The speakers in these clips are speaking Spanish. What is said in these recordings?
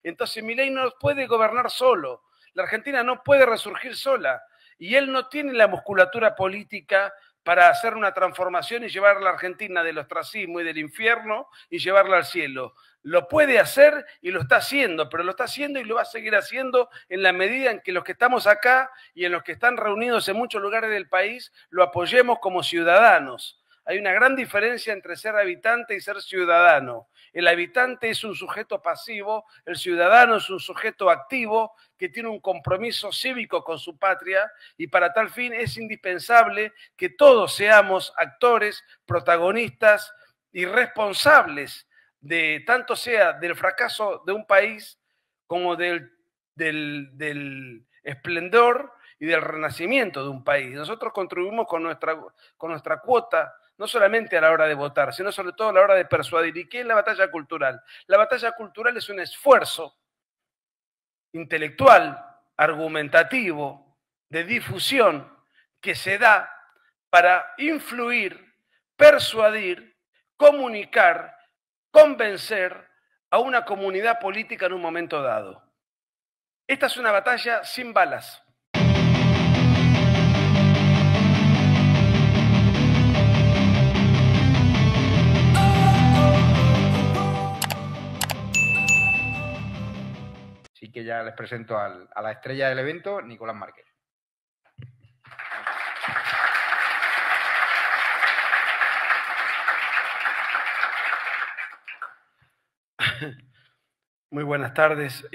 Entonces Milei no puede gobernar solo, la Argentina no puede resurgir sola, y él no tiene la musculatura política para hacer una transformación y llevar a la Argentina del ostracismo y del infierno y llevarla al cielo. Lo puede hacer y lo está haciendo, pero lo está haciendo y lo va a seguir haciendo en la medida en que los que estamos acá y en los que están reunidos en muchos lugares del país lo apoyemos como ciudadanos. Hay una gran diferencia entre ser habitante y ser ciudadano. El habitante es un sujeto pasivo, el ciudadano es un sujeto activo que tiene un compromiso cívico con su patria y para tal fin es indispensable que todos seamos actores, protagonistas y responsables de tanto sea del fracaso de un país como del esplendor y del renacimiento de un país. Nosotros contribuimos con nuestra cuota, no solamente a la hora de votar, sino sobre todo a la hora de persuadir. ¿Y qué es la batalla cultural? La batalla cultural es un esfuerzo intelectual, argumentativo, de difusión, que se da para influir, persuadir, comunicar, convencer a una comunidad política en un momento dado. Esta es una batalla sin balas. Así que ya les presento a la estrella del evento, Nicolás Márquez. Muy buenas tardes.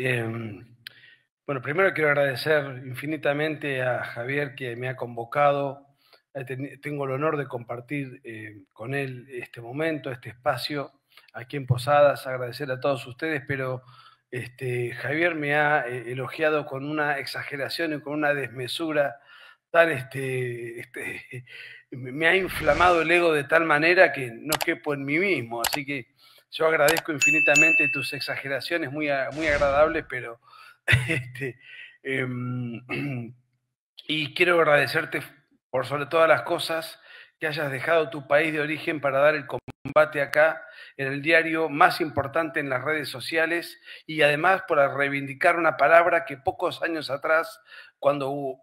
Bueno, primero quiero agradecer infinitamente a Javier que me ha convocado. Tengo el honor de compartir con él este momento, este espacio aquí en Posadas. Agradecer a todos ustedes, pero Javier me ha elogiado con una exageración y con una desmesura tan me ha inflamado el ego de tal manera que no quepo en mí mismo. Así que yo agradezco infinitamente tus exageraciones muy agradables, pero y quiero agradecerte por sobre todas las cosas que hayas dejado tu país de origen para dar el combate acá en el diario más importante en las redes sociales y además por reivindicar una palabra que pocos años atrás, cuando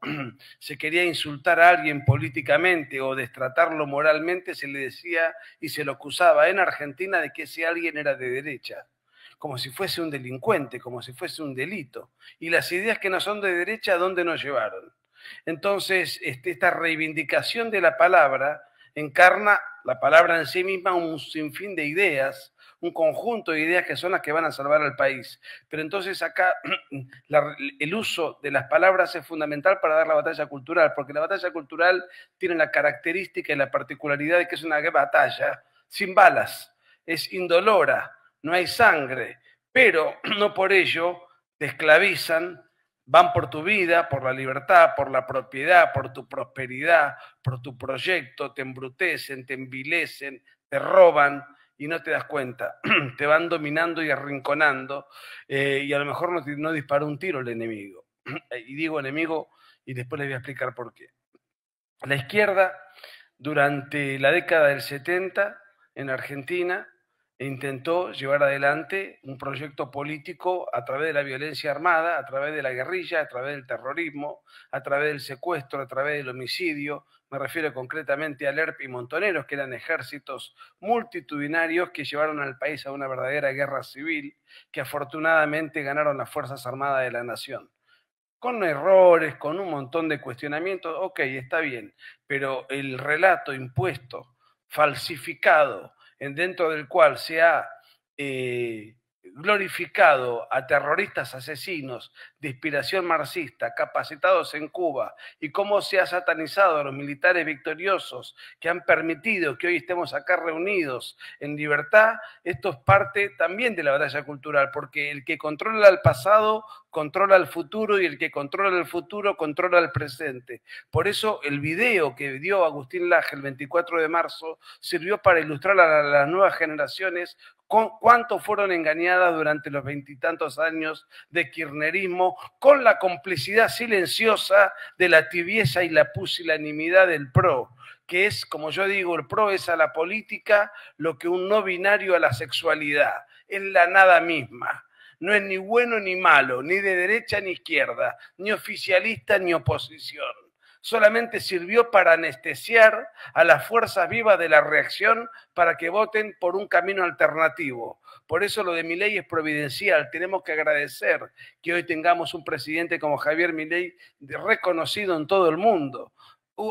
se quería insultar a alguien políticamente o destratarlo moralmente, se le decía y se lo acusaba en Argentina de que ese alguien era de derecha, como si fuese un delincuente, como si fuese un delito. Y las ideas que no son de derecha, ¿a dónde nos llevaron? Entonces, esta reivindicación de la palabra encarna la palabra en sí misma un sinfín de ideas, un conjunto de ideas que son las que van a salvar al país. Pero entonces acá el uso de las palabras es fundamental para dar la batalla cultural, porque la batalla cultural tiene la característica y la particularidad de que es una batalla sin balas, es indolora, no hay sangre, pero no por ello te esclavizan, van por tu vida, por la libertad, por la propiedad, por tu prosperidad, por tu proyecto, te embrutecen, te envilecen, te roban y no te das cuenta. Te van dominando y arrinconando y a lo mejor no disparó un tiro el enemigo. Y digo enemigo y después les voy a explicar por qué. La izquierda, durante la década del 70 en Argentina, intentó llevar adelante un proyecto político a través de la violencia armada, a través de la guerrilla, a través del terrorismo, a través del secuestro, a través del homicidio. Me refiero concretamente a Lerp y Montoneros, que eran ejércitos multitudinarios que llevaron al país a una verdadera guerra civil, que afortunadamente ganaron las Fuerzas Armadas de la Nación. Con errores, con un montón de cuestionamientos, ok, está bien, pero el relato impuesto, falsificado, dentro del cual se ha glorificado a terroristas asesinos de inspiración marxista, capacitados en Cuba, y cómo se ha satanizado a los militares victoriosos que han permitido que hoy estemos acá reunidos en libertad, esto es parte también de la batalla cultural, porque el que controla el pasado controla el futuro y el que controla el futuro controla el presente. Por eso el video que dio Agustín Laje el 24 de marzo sirvió para ilustrar a las nuevas generaciones cuánto fueron engañadas durante los veintitantos años de kirchnerismo con la complicidad silenciosa de la tibieza y la pusilanimidad del PRO, que es, como yo digo, el PRO es a la política lo que un no binario a la sexualidad, es la nada misma. no es ni bueno ni malo, ni de derecha ni izquierda, ni oficialista ni oposición. Solamente sirvió para anestesiar a las fuerzas vivas de la reacción para que voten por un camino alternativo. Por eso lo de Milei es providencial. Tenemos que agradecer que hoy tengamos un presidente como Javier Milei reconocido en todo el mundo,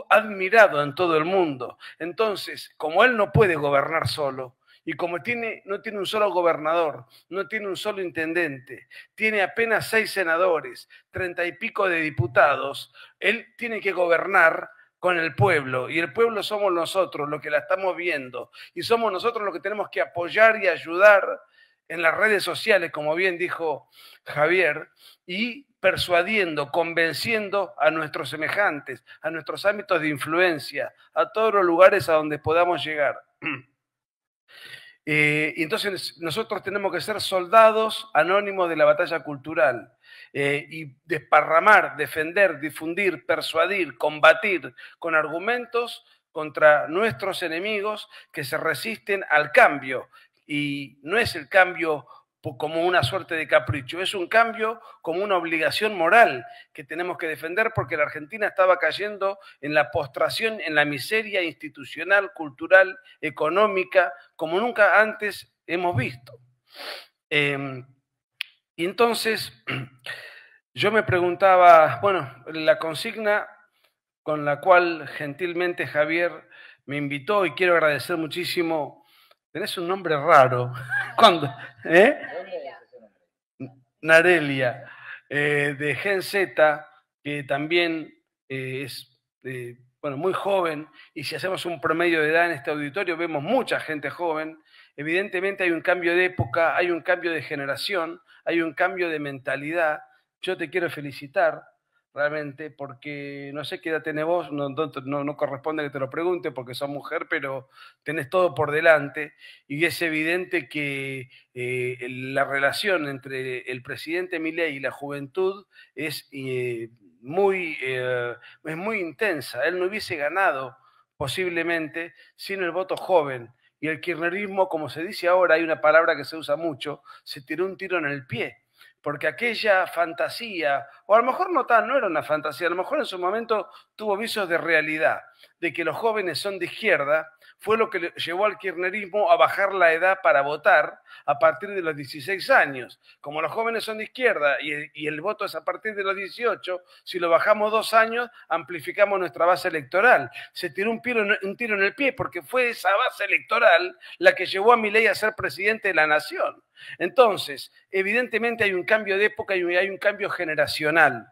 admirado en todo el mundo. Entonces, como él no puede gobernar solo, y como no tiene un solo gobernador, no tiene un solo intendente, tiene apenas 6 senadores, 30 y pico de diputados, él tiene que gobernar con el pueblo, y el pueblo somos nosotros los que la estamos viendo, y somos nosotros los que tenemos que apoyar y ayudar en las redes sociales, como bien dijo Javier, y persuadiendo, convenciendo a nuestros semejantes, a nuestros ámbitos de influencia, a todos los lugares a donde podamos llegar. Y entonces nosotros tenemos que ser soldados anónimos de la batalla cultural y desparramar, defender, difundir, persuadir, combatir con argumentos contra nuestros enemigos que se resisten al cambio. Y no es el cambio como una suerte de capricho, es un cambio como una obligación moral que tenemos que defender porque la Argentina estaba cayendo en la postración, en la miseria institucional, cultural, económica, como nunca antes hemos visto. Y entonces yo me preguntaba, bueno, la consigna con la cual gentilmente Javier me invitó y quiero agradecer muchísimo. Tenés un nombre raro. ¿Cuándo? Narelia, de Gen Z, que también es bueno, muy joven, y si hacemos un promedio de edad en este auditorio, vemos mucha gente joven. Evidentemente hay un cambio de época, hay un cambio de generación, hay un cambio de mentalidad. Yo te quiero felicitar realmente, porque no sé qué edad tenés vos, no corresponde que te lo pregunte porque sos mujer, pero tenés todo por delante y es evidente que la relación entre el presidente Milei y la juventud es muy intensa. Él no hubiese ganado posiblemente sin el voto joven. Y el kirchnerismo, como se dice ahora, hay una palabra que se usa mucho, se tiró un tiro en el pie. Porque aquella fantasía, o a lo mejor no era una fantasía, a lo mejor en su momento tuvo visos de realidad, de que los jóvenes son de izquierda, fue lo que llevó al kirchnerismo a bajar la edad para votar a partir de los 16 años. Como los jóvenes son de izquierda y el voto es a partir de los 18, si lo bajamos 2 años, amplificamos nuestra base electoral. Se tiró un tiro en el pie porque fue esa base electoral la que llevó a Milei a ser presidente de la nación. Entonces, evidentemente hay un cambio de época y hay un cambio generacional.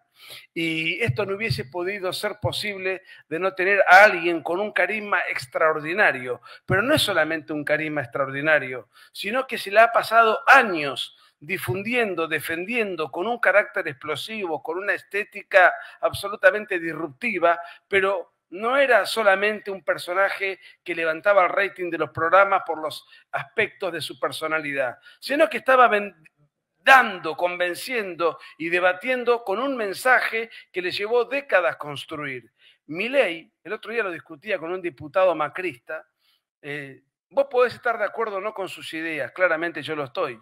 Y esto no hubiese podido ser posible de no tener a alguien con un carisma extraordinario. Pero no es solamente un carisma extraordinario, sino que se le ha pasado años difundiendo, defendiendo con un carácter explosivo, con una estética absolutamente disruptiva, pero no era solamente un personaje que levantaba el rating de los programas por los aspectos de su personalidad, sino que estaba convenciendo y debatiendo con un mensaje que le llevó décadas construir. Milei, el otro día lo discutía con un diputado macrista, vos podés estar de acuerdo o no con sus ideas, claramente yo lo estoy,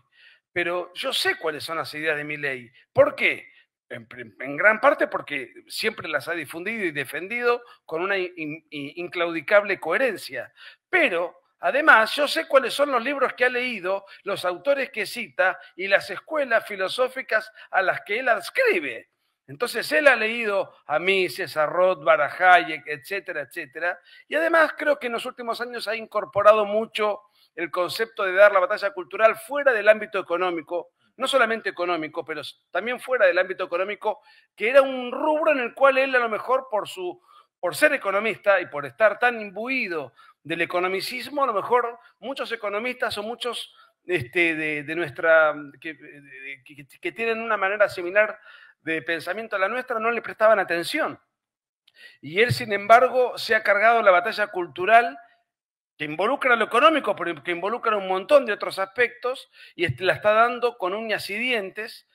pero yo sé cuáles son las ideas de Milei. ¿Por qué? En gran parte porque siempre las ha difundido y defendido con una inclaudicable coherencia. Pero, además, yo sé cuáles son los libros que ha leído, los autores que cita y las escuelas filosóficas a las que él adscribe. Entonces, él ha leído a Mises, a Rothbard, a Hayek, etcétera, etcétera. Y además creo que en los últimos años ha incorporado mucho el concepto de dar la batalla cultural fuera del ámbito económico, no solamente económico, pero también fuera del ámbito económico, que era un rubro en el cual él a lo mejor por ser economista y por estar tan imbuido del economicismo, a lo mejor muchos economistas o muchos de nuestra, que tienen una manera similar de pensamiento a la nuestra, no le prestaban atención. Y él, sin embargo, se ha cargado la batalla cultural que involucra lo económico, pero que involucra un montón de otros aspectos, y la está dando con uñas y dientes,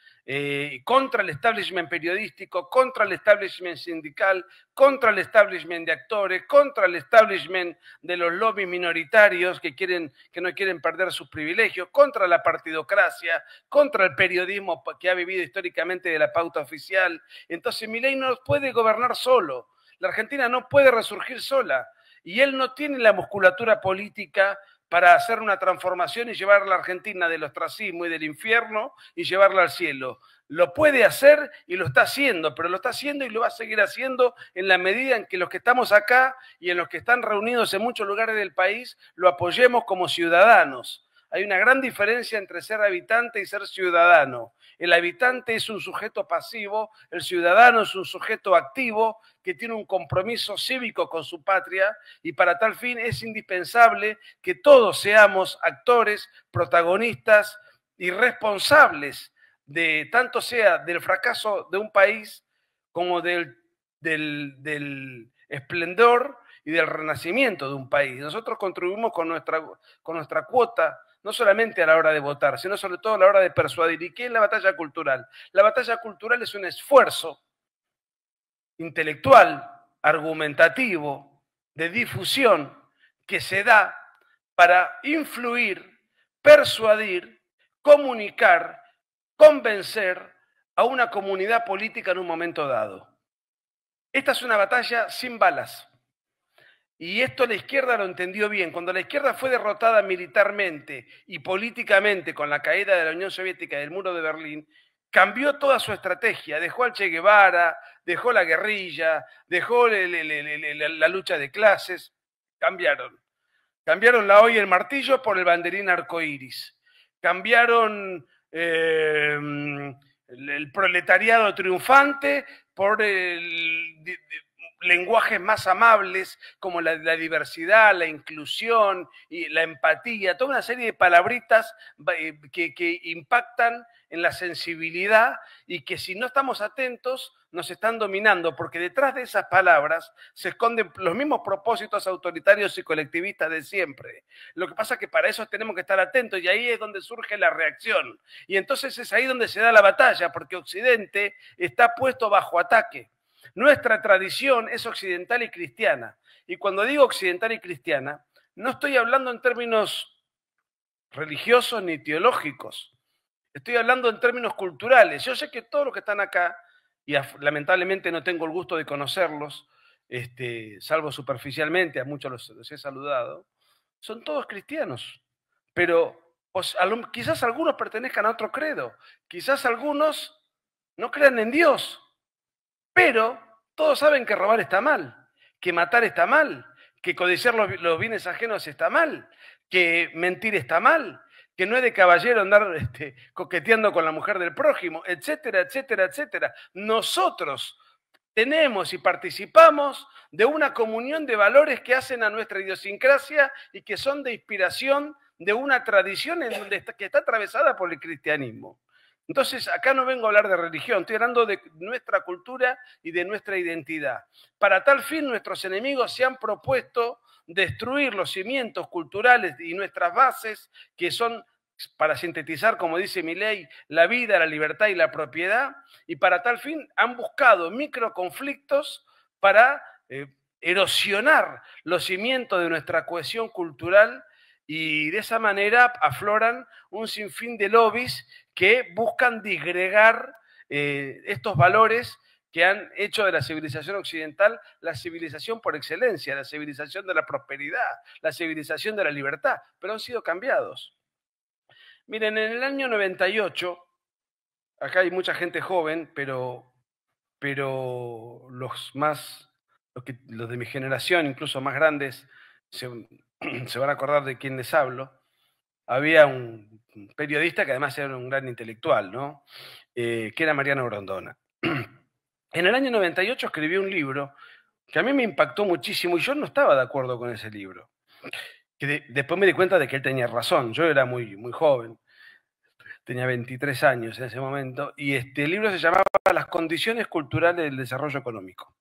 contra el establishment periodístico, contra el establishment sindical, contra el establishment de actores, contra el establishment de los lobbies minoritarios que no quieren perder sus privilegios, contra la partidocracia, contra el periodismo que ha vivido históricamente de la pauta oficial. Entonces Milei no puede gobernar solo, la Argentina no puede resurgir sola, y él no tiene la musculatura política para hacer una transformación y llevar a la Argentina del ostracismo y del infierno y llevarla al cielo. Lo puede hacer y lo está haciendo, pero lo está haciendo y lo va a seguir haciendo en la medida en que los que estamos acá y en los que están reunidos en muchos lugares del país lo apoyemos como ciudadanos. Hay una gran diferencia entre ser habitante y ser ciudadano. El habitante es un sujeto pasivo, el ciudadano es un sujeto activo que tiene un compromiso cívico con su patria y para tal fin es indispensable que todos seamos actores, protagonistas y responsables de tanto sea del fracaso de un país como del esplendor y del renacimiento de un país. Nosotros contribuimos con nuestra cuota, no solamente a la hora de votar, sino sobre todo a la hora de persuadir. ¿Y qué es la batalla cultural? La batalla cultural es un esfuerzo intelectual, argumentativo, de difusión, que se da para influir, persuadir, comunicar, convencer a una comunidad política en un momento dado. Esta es una batalla sin balas. Y esto la izquierda lo entendió bien. Cuando la izquierda fue derrotada militarmente y políticamente con la caída de la Unión Soviética y del muro de Berlín, cambió toda su estrategia. Dejó al Che Guevara, dejó la guerrilla, dejó la lucha de clases. Cambiaron. Cambiaron la hoy el martillo por el banderín arcoíris. Cambiaron el proletariado triunfante por lenguajes más amables como la diversidad, la inclusión y la empatía, toda una serie de palabritas que impactan en la sensibilidad y que si no estamos atentos nos están dominando, porque detrás de esas palabras se esconden los mismos propósitos autoritarios y colectivistas de siempre. Lo que pasa es que para eso tenemos que estar atentos y ahí es donde surge la reacción. Y entonces es ahí donde se da la batalla, porque Occidente está puesto bajo ataque. Nuestra tradición es occidental y cristiana. Y cuando digo occidental y cristiana, no estoy hablando en términos religiosos ni teológicos. Estoy hablando en términos culturales. Yo sé que todos los que están acá, y lamentablemente no tengo el gusto de conocerlos, salvo superficialmente, a muchos los he saludado, son todos cristianos. Pero quizás algunos pertenezcan a otro credo, quizás algunos no crean en Dios. Pero todos saben que robar está mal, que matar está mal, que codiciar los bienes ajenos está mal, que mentir está mal, que no es de caballero andar coqueteando con la mujer del prójimo, etcétera, etcétera, etcétera. Nosotros tenemos y participamos de una comunión de valores que hacen a nuestra idiosincrasia y que son de inspiración de una tradición que está atravesada por el cristianismo. Entonces, acá no vengo a hablar de religión, estoy hablando de nuestra cultura y de nuestra identidad. Para tal fin, nuestros enemigos se han propuesto destruir los cimientos culturales y nuestras bases, que son, para sintetizar, como dice Milei, la vida, la libertad y la propiedad, y para tal fin han buscado microconflictos para erosionar los cimientos de nuestra cohesión cultural y de esa manera afloran un sinfín de lobbies que buscan disgregar estos valores que han hecho de la civilización occidental la civilización por excelencia, la civilización de la prosperidad, la civilización de la libertad, pero han sido cambiados. Miren, en el año 98, acá hay mucha gente joven, pero los de mi generación, incluso más grandes, se van a acordar de quién les hablo. Había un periodista que además era un gran intelectual, ¿no? Que era Mariano Grondona. En el año 98 escribió un libro que a mí me impactó muchísimo y yo no estaba de acuerdo con ese libro. Después me di cuenta de que él tenía razón. Yo era muy, muy joven, tenía 23 años en ese momento, y el libro se llamaba Las condiciones culturales del desarrollo económico.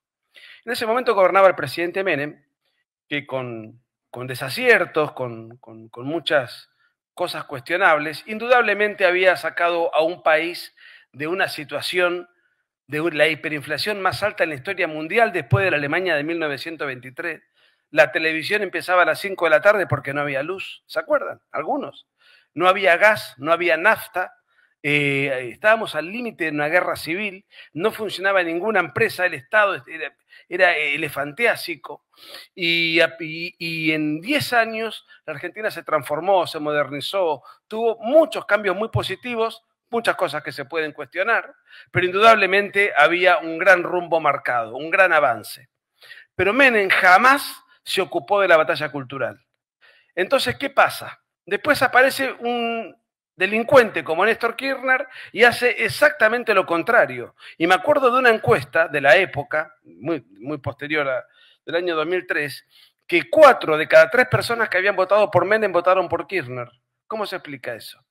En ese momento gobernaba el presidente Menem, que con desaciertos, con muchas cosas cuestionables, indudablemente había sacado a un país de una situación de la hiperinflación más alta en la historia mundial después de la Alemania de 1923. La televisión empezaba a las 5 de la tarde porque no había luz, ¿se acuerdan? Algunos. No había gas, no había nafta, estábamos al límite de una guerra civil, no funcionaba ninguna empresa, el Estado era elefantiásico, y en 10 años la Argentina se transformó, se modernizó, tuvo muchos cambios muy positivos, muchas cosas que se pueden cuestionar, pero indudablemente había un gran rumbo marcado, un gran avance. Pero Menem jamás se ocupó de la batalla cultural. Entonces, ¿qué pasa? Después aparece un delincuente como Néstor Kirchner y hace exactamente lo contrario. Y me acuerdo de una encuesta de la época, muy posterior del año 2003, que 4 de cada 3 personas que habían votado por Menem votaron por Kirchner. ¿Cómo se explica eso?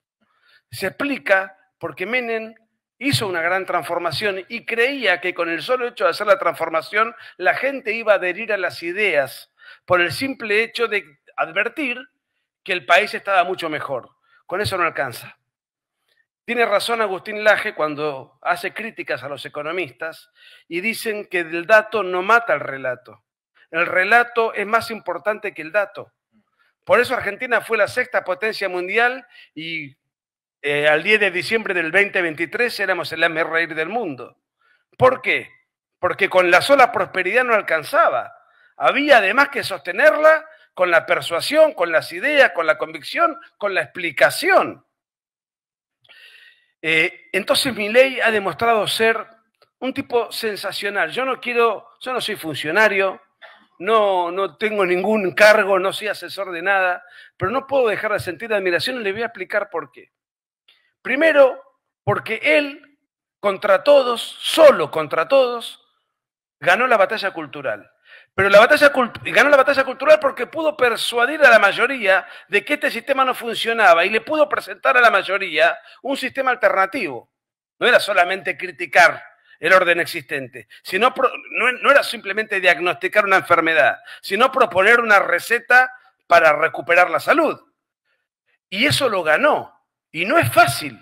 Se explica porque Menem hizo una gran transformación y creía que con el solo hecho de hacer la transformación la gente iba a adherir a las ideas por el simple hecho de advertir que el país estaba mucho mejor. Con eso no alcanza. Tiene razón Agustín Laje cuando hace críticas a los economistas y dicen que el dato no mata el relato. El relato es más importante que el dato. Por eso Argentina fue la 6ª potencia mundial y al 10 de diciembre del 2023 éramos el hazmerreír del mundo. ¿Por qué? Porque con la sola prosperidad no alcanzaba. Había además que sostenerla con la persuasión, con las ideas, con la convicción, con la explicación. Entonces Milei ha demostrado ser un tipo sensacional. Yo no soy funcionario, no tengo ningún cargo, no soy asesor de nada, pero no puedo dejar de sentir admiración y le voy a explicar por qué. Primero, porque él, contra todos, solo contra todos, ganó la batalla cultural. Pero ganó la batalla cultural porque pudo persuadir a la mayoría de que este sistema no funcionaba y le pudo presentar a la mayoría un sistema alternativo. No era solamente criticar el orden existente, no era simplemente diagnosticar una enfermedad, sino proponer una receta para recuperar la salud. Y eso lo ganó. Y no es fácil.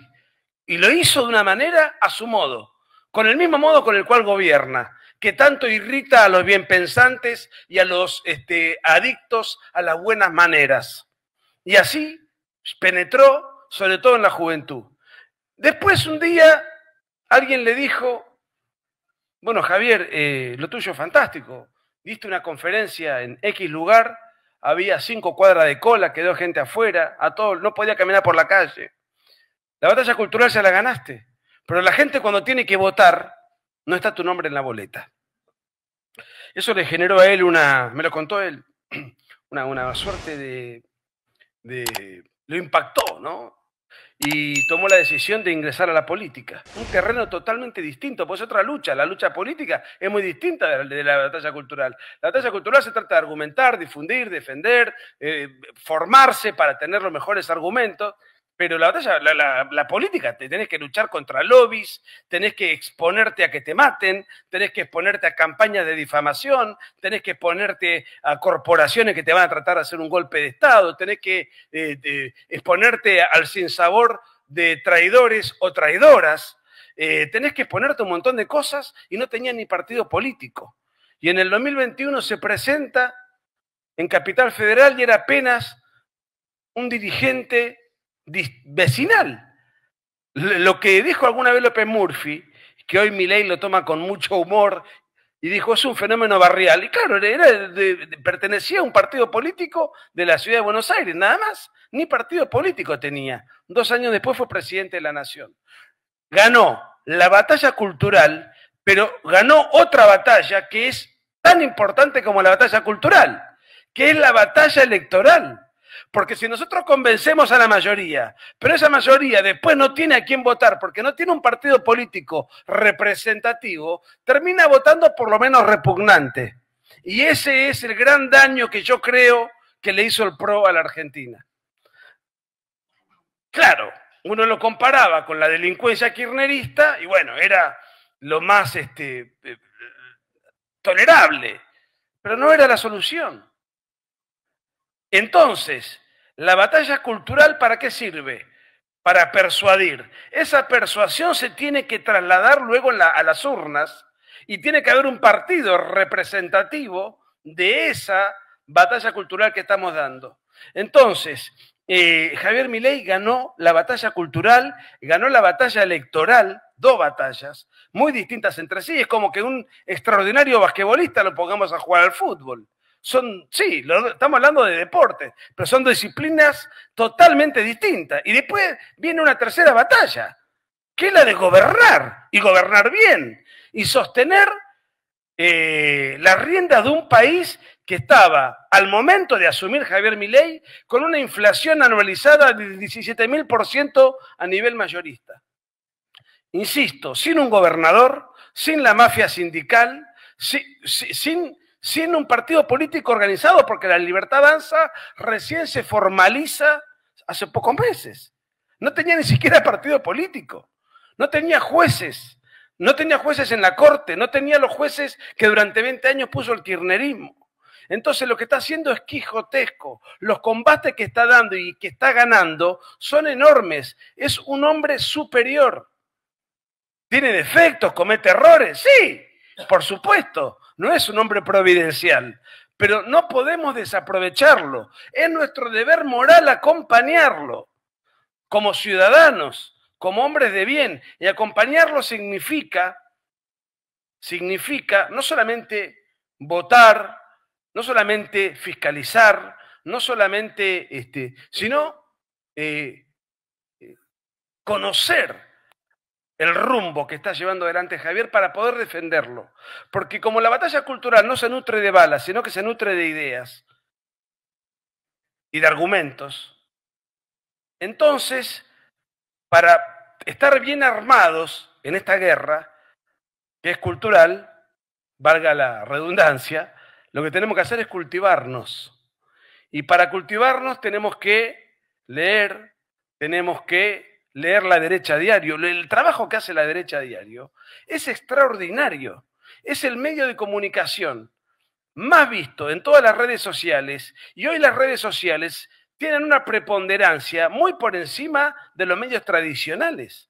Y lo hizo de una manera a su modo, con el mismo modo con el cual gobierna, que tanto irrita a los bienpensantes y a los adictos a las buenas maneras. Y así penetró, sobre todo en la juventud. Después un día alguien le dijo, bueno, Javier, lo tuyo es fantástico. Diste una conferencia en X lugar, había 5 cuadras de cola, quedó gente afuera, no podía caminar por la calle. La batalla cultural ya la ganaste, pero la gente cuando tiene que votar, no está tu nombre en la boleta. Eso le generó a él me lo contó él, una suerte lo impactó, ¿no? Y tomó la decisión de ingresar a la política. Un terreno totalmente distinto, pues otra lucha. La lucha política es muy distinta de la batalla cultural. La batalla cultural se trata de argumentar, difundir, defender, formarse para tener los mejores argumentos. Pero la política, te tenés que luchar contra lobbies, tenés que exponerte a que te maten, tenés que exponerte a campañas de difamación, tenés que exponerte a corporaciones que te van a tratar de hacer un golpe de Estado, tenés que exponerte al sinsabor de traidores o traidoras, tenés que exponerte a un montón de cosas y no tenía ni partido político. Y en el 2021 se presenta en Capital Federal y era apenas un dirigente vecinal. Lo que dijo alguna vez López Murphy, que hoy Milei lo toma con mucho humor, y dijo, es un fenómeno barrial. Y claro, pertenecía a un partido político de la ciudad de Buenos Aires, nada más. Ni partido político tenía. 2 años después fue presidente de la Nación. Ganó la batalla cultural, pero ganó otra batalla que es tan importante como la batalla cultural, que es la batalla electoral. Porque si nosotros convencemos a la mayoría, pero esa mayoría después no tiene a quién votar porque no tiene un partido político representativo, termina votando por lo menos repugnante. Y ese es el gran daño que yo creo que le hizo el PRO a la Argentina. Claro, uno lo comparaba con la delincuencia kirchnerista y bueno, era lo más tolerable, pero no era la solución. Entonces, ¿la batalla cultural para qué sirve? para persuadir. Esa persuasión se tiene que trasladar luego a las urnas y tiene que haber un partido representativo de esa batalla cultural que estamos dando. Entonces, Javier Milei ganó la batalla cultural, ganó la batalla electoral, dos batallas muy distintas entre sí. Es como que un extraordinario basquetbolista lo pongamos a jugar al fútbol. Sí, estamos hablando de deportes, pero son disciplinas totalmente distintas. Y después viene una tercera batalla, que es la de gobernar, y gobernar bien, y sostener las riendas de un país que estaba, al momento de asumir Javier Milei, con una inflación anualizada del 17.000% a nivel mayorista. Insisto, sin un gobernador, sin la mafia sindical, sin un partido político organizado, porque la Libertad Avanza recién se formaliza hace pocos meses. No tenía ni siquiera partido político, no tenía jueces. No tenía jueces en la corte, no tenía los jueces que durante 20 años puso el kirchnerismo. Entonces lo que está haciendo es quijotesco. Los combates que está dando y que está ganando son enormes. Es un hombre superior. ¿Tiene defectos? ¿Comete errores? Sí, por supuesto. No es un hombre providencial. Pero no podemos desaprovecharlo. Es nuestro deber moral acompañarlo como ciudadanos, como hombres de bien, y acompañarlo significa no solamente votar, no solamente fiscalizar, no solamente, sino conocer el rumbo que está llevando adelante Javier para poder defenderlo. Porque como la batalla cultural no se nutre de balas, sino que se nutre de ideas y de argumentos, entonces, para estar bien armados en esta guerra, que es cultural, valga la redundancia, lo que tenemos que hacer es cultivarnos. Y para cultivarnos tenemos que leer la derecha a diario. El trabajo que hace la derecha a diario es extraordinario. Es el medio de comunicación más visto en todas las redes sociales. Y hoy las redes sociales tienen una preponderancia muy por encima de los medios tradicionales.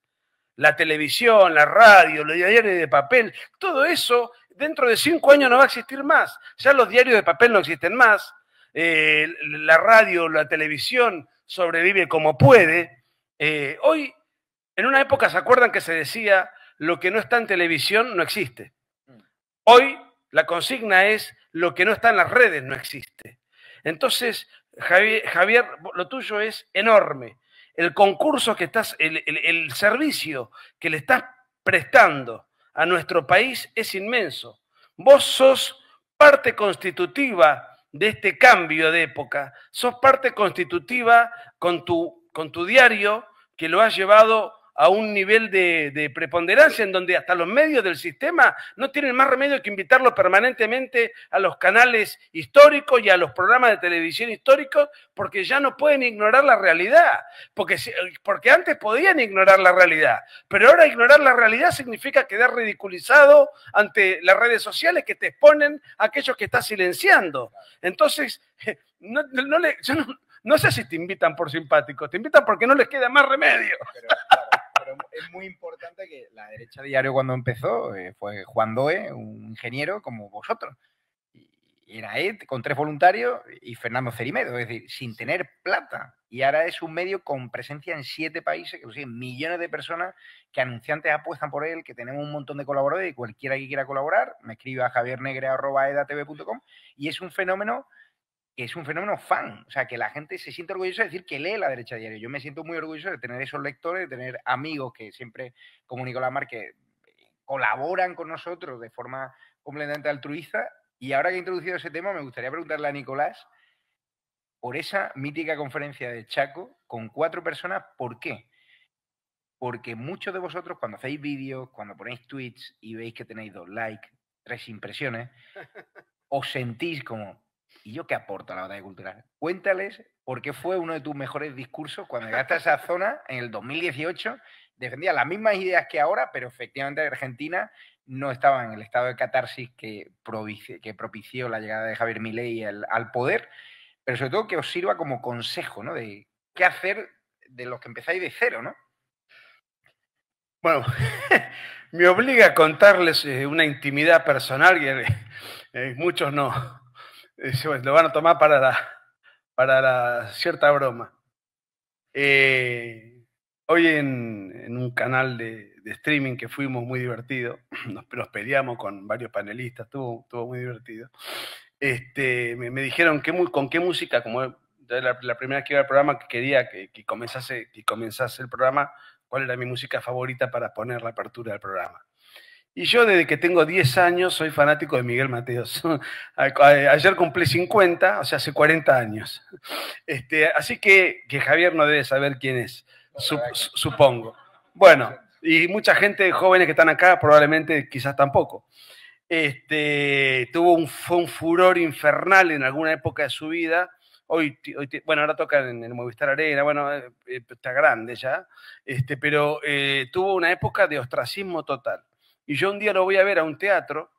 La televisión, la radio, los diarios de papel, todo eso dentro de 5 años no va a existir más. Ya los diarios de papel no existen más. La radio, la televisión sobrevive como puede. Hoy, en una época, ¿se acuerdan que se decía lo que no está en televisión no existe? Hoy la consigna es lo que no está en las redes no existe. Entonces, Javier, lo tuyo es enorme. El concurso que estás, el servicio que le estás prestando a nuestro país es inmenso. Vos sos parte constitutiva de este cambio de época, sos parte constitutiva con tu diario que lo has llevado a un nivel de preponderancia en donde hasta los medios del sistema no tienen más remedio que invitarlo permanentemente a los canales históricos y a los programas de televisión históricos porque ya no pueden ignorar la realidad, porque antes podían ignorar la realidad, pero ahora ignorar la realidad significa quedar ridiculizado ante las redes sociales que te exponen a aquellos que estás silenciando. Entonces, no sé si te invitan por simpático, te invitan porque no les queda más remedio. Pero es muy importante que la derecha diario cuando empezó fue Juan Doe, un ingeniero como vosotros. Y era él con 3 voluntarios y Fernando Cerimedo, es decir, sin tener plata. Y ahora es un medio con presencia en 7 países, que siguen millones de personas que anunciantes apuestan por él, que tenemos un montón de colaboradores y cualquiera que quiera colaborar, me escribe a javiernegre@edatv.com y es un fenómeno fan, o sea, que la gente se siente orgullosa de decir que lee la derecha diario. Yo me siento muy orgulloso de tener esos lectores, de tener amigos que siempre, como Nicolás Mar, que colaboran con nosotros de forma completamente altruista. Y ahora que he introducido ese tema, me gustaría preguntarle a Nicolás por esa mítica conferencia de Chaco con 4 personas, ¿por qué? Porque muchos de vosotros cuando hacéis vídeos, cuando ponéis tweets y veis que tenéis 2 likes, 3 impresiones, os sentís como... ¿Y yo qué aporto a la batalla cultural? Cuéntales por qué fue uno de tus mejores discursos cuando llegaste a esa zona en el 2018. Defendía las mismas ideas que ahora, pero efectivamente Argentina no estaba en el estado de catarsis que propició la llegada de Javier Milei al poder, pero sobre todo que os sirva como consejo, ¿no? De qué hacer de los que empezáis de cero, ¿no? Bueno, me obliga a contarles una intimidad personal que muchos no lo van a tomar para la cierta broma. Hoy en un canal de streaming que fuimos muy divertido, nos peleamos con varios panelistas, estuvo muy divertido. Me dijeron con qué música, como la primera vez que iba al programa, que quería que comenzase el programa, cuál era mi música favorita para poner la apertura del programa. Y yo desde que tengo 10 años soy fanático de Miguel Mateos. Ayer cumplí 50, o sea, hace 40 años. Así que Javier no debe saber quién es, supongo. Bueno, y mucha gente jóvenes que están acá probablemente quizás tampoco. Fue un furor infernal en alguna época de su vida. Bueno, ahora toca en el Movistar Arena, bueno, está grande ya, pero tuvo una época de ostracismo total. Y yo un día lo voy a ver a un teatro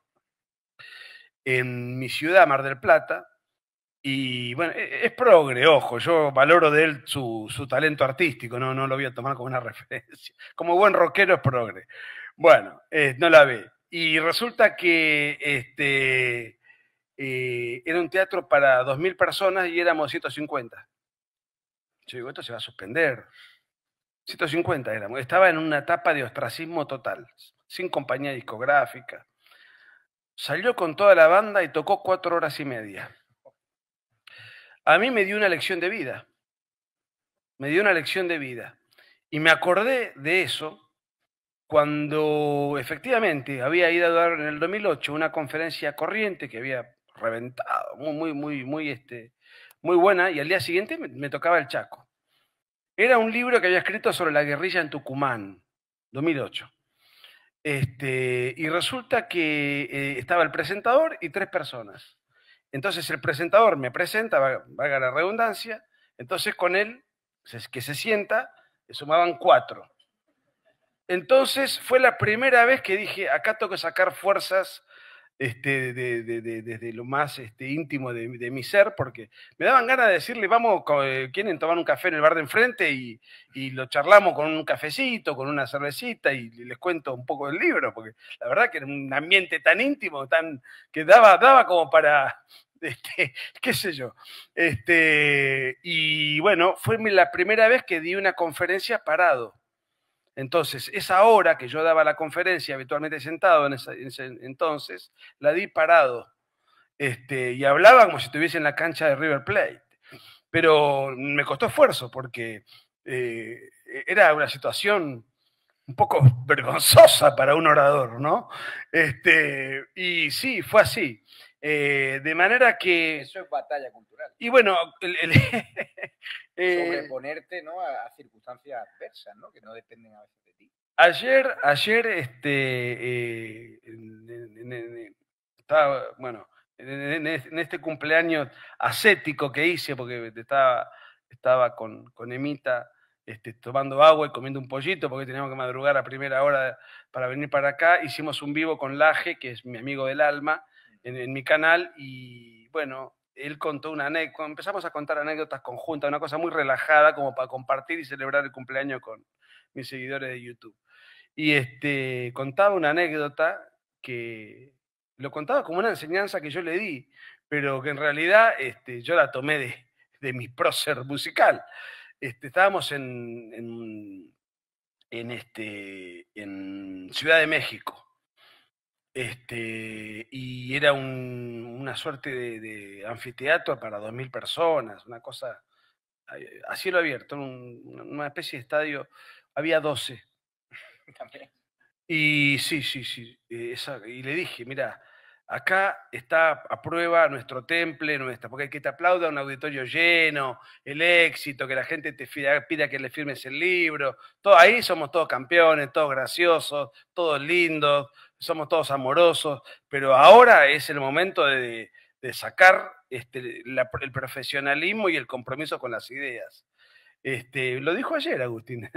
en mi ciudad, Mar del Plata, y bueno, es progre, ojo, yo valoro de él su talento artístico, no lo voy a tomar como una referencia. Como buen rockero es progre. Bueno, no la ve. Y resulta que era un teatro para 2.000 personas y éramos 150. Yo digo, esto se va a suspender. 150 éramos. Estaba en una etapa de ostracismo total, sin compañía discográfica. Salió con toda la banda y tocó 4 horas y media. A mí me dio una lección de vida. Me dio una lección de vida. Y me acordé de eso cuando efectivamente había ido a dar en el 2008 una conferencia corriente que había reventado, muy buena, y al día siguiente me tocaba el Chaco. Era un libro que había escrito sobre la guerrilla en Tucumán, 2008. Y resulta que estaba el presentador y 3 personas. Entonces el presentador me presenta, valga la redundancia, entonces con él, que se sienta, sumaban 4. Entonces fue la primera vez que dije, acá tengo que sacar fuerzas desde lo más íntimo de mi ser, porque me daban ganas de decirle, vamos, ¿quieren tomar un café en el bar de enfrente? Y lo charlamos con un cafecito, con una cervecita, y les cuento un poco del libro, porque la verdad que era un ambiente tan íntimo, que daba como para, qué sé yo. Y bueno, fue la primera vez que di una conferencia parado. Entonces, esa hora que yo daba la conferencia, habitualmente sentado en ese entonces, la di parado. Y hablaba como si estuviese en la cancha de River Plate. Pero me costó esfuerzo porque era una situación un poco vergonzosa para un orador, ¿no? Y sí, fue así. De manera que... Eso es batalla cultural. Y bueno, sobreponerte, ¿no?, a circunstancias adversas, ¿no?, que no dependen a veces de ti. Ayer estaba, bueno, en este cumpleaños ascético que hice, porque estaba con Emita tomando agua y comiendo un pollito, porque teníamos que madrugar a primera hora para venir para acá, hicimos un vivo con Laje, que es mi amigo del alma, en mi canal, y bueno, él contó una anécdota, empezamos a contar anécdotas conjuntas, una cosa muy relajada como para compartir y celebrar el cumpleaños con mis seguidores de YouTube. Y contaba una anécdota que lo contaba como una enseñanza que yo le di, pero que en realidad yo la tomé de mi prócer musical. Estábamos en Ciudad de México. Y era una suerte de anfiteatro para 2.000 personas, una cosa a cielo abierto, una especie de estadio, había 12. También. Y sí, y le dije, mira, acá está a prueba nuestro temple, porque que te aplauda un auditorio lleno, el éxito, que la gente te pida que le firmes el libro, ahí somos todos campeones, todos graciosos, todos lindos, somos todos amorosos, pero ahora es el momento de sacar el profesionalismo y el compromiso con las ideas. Lo dijo ayer Agustín,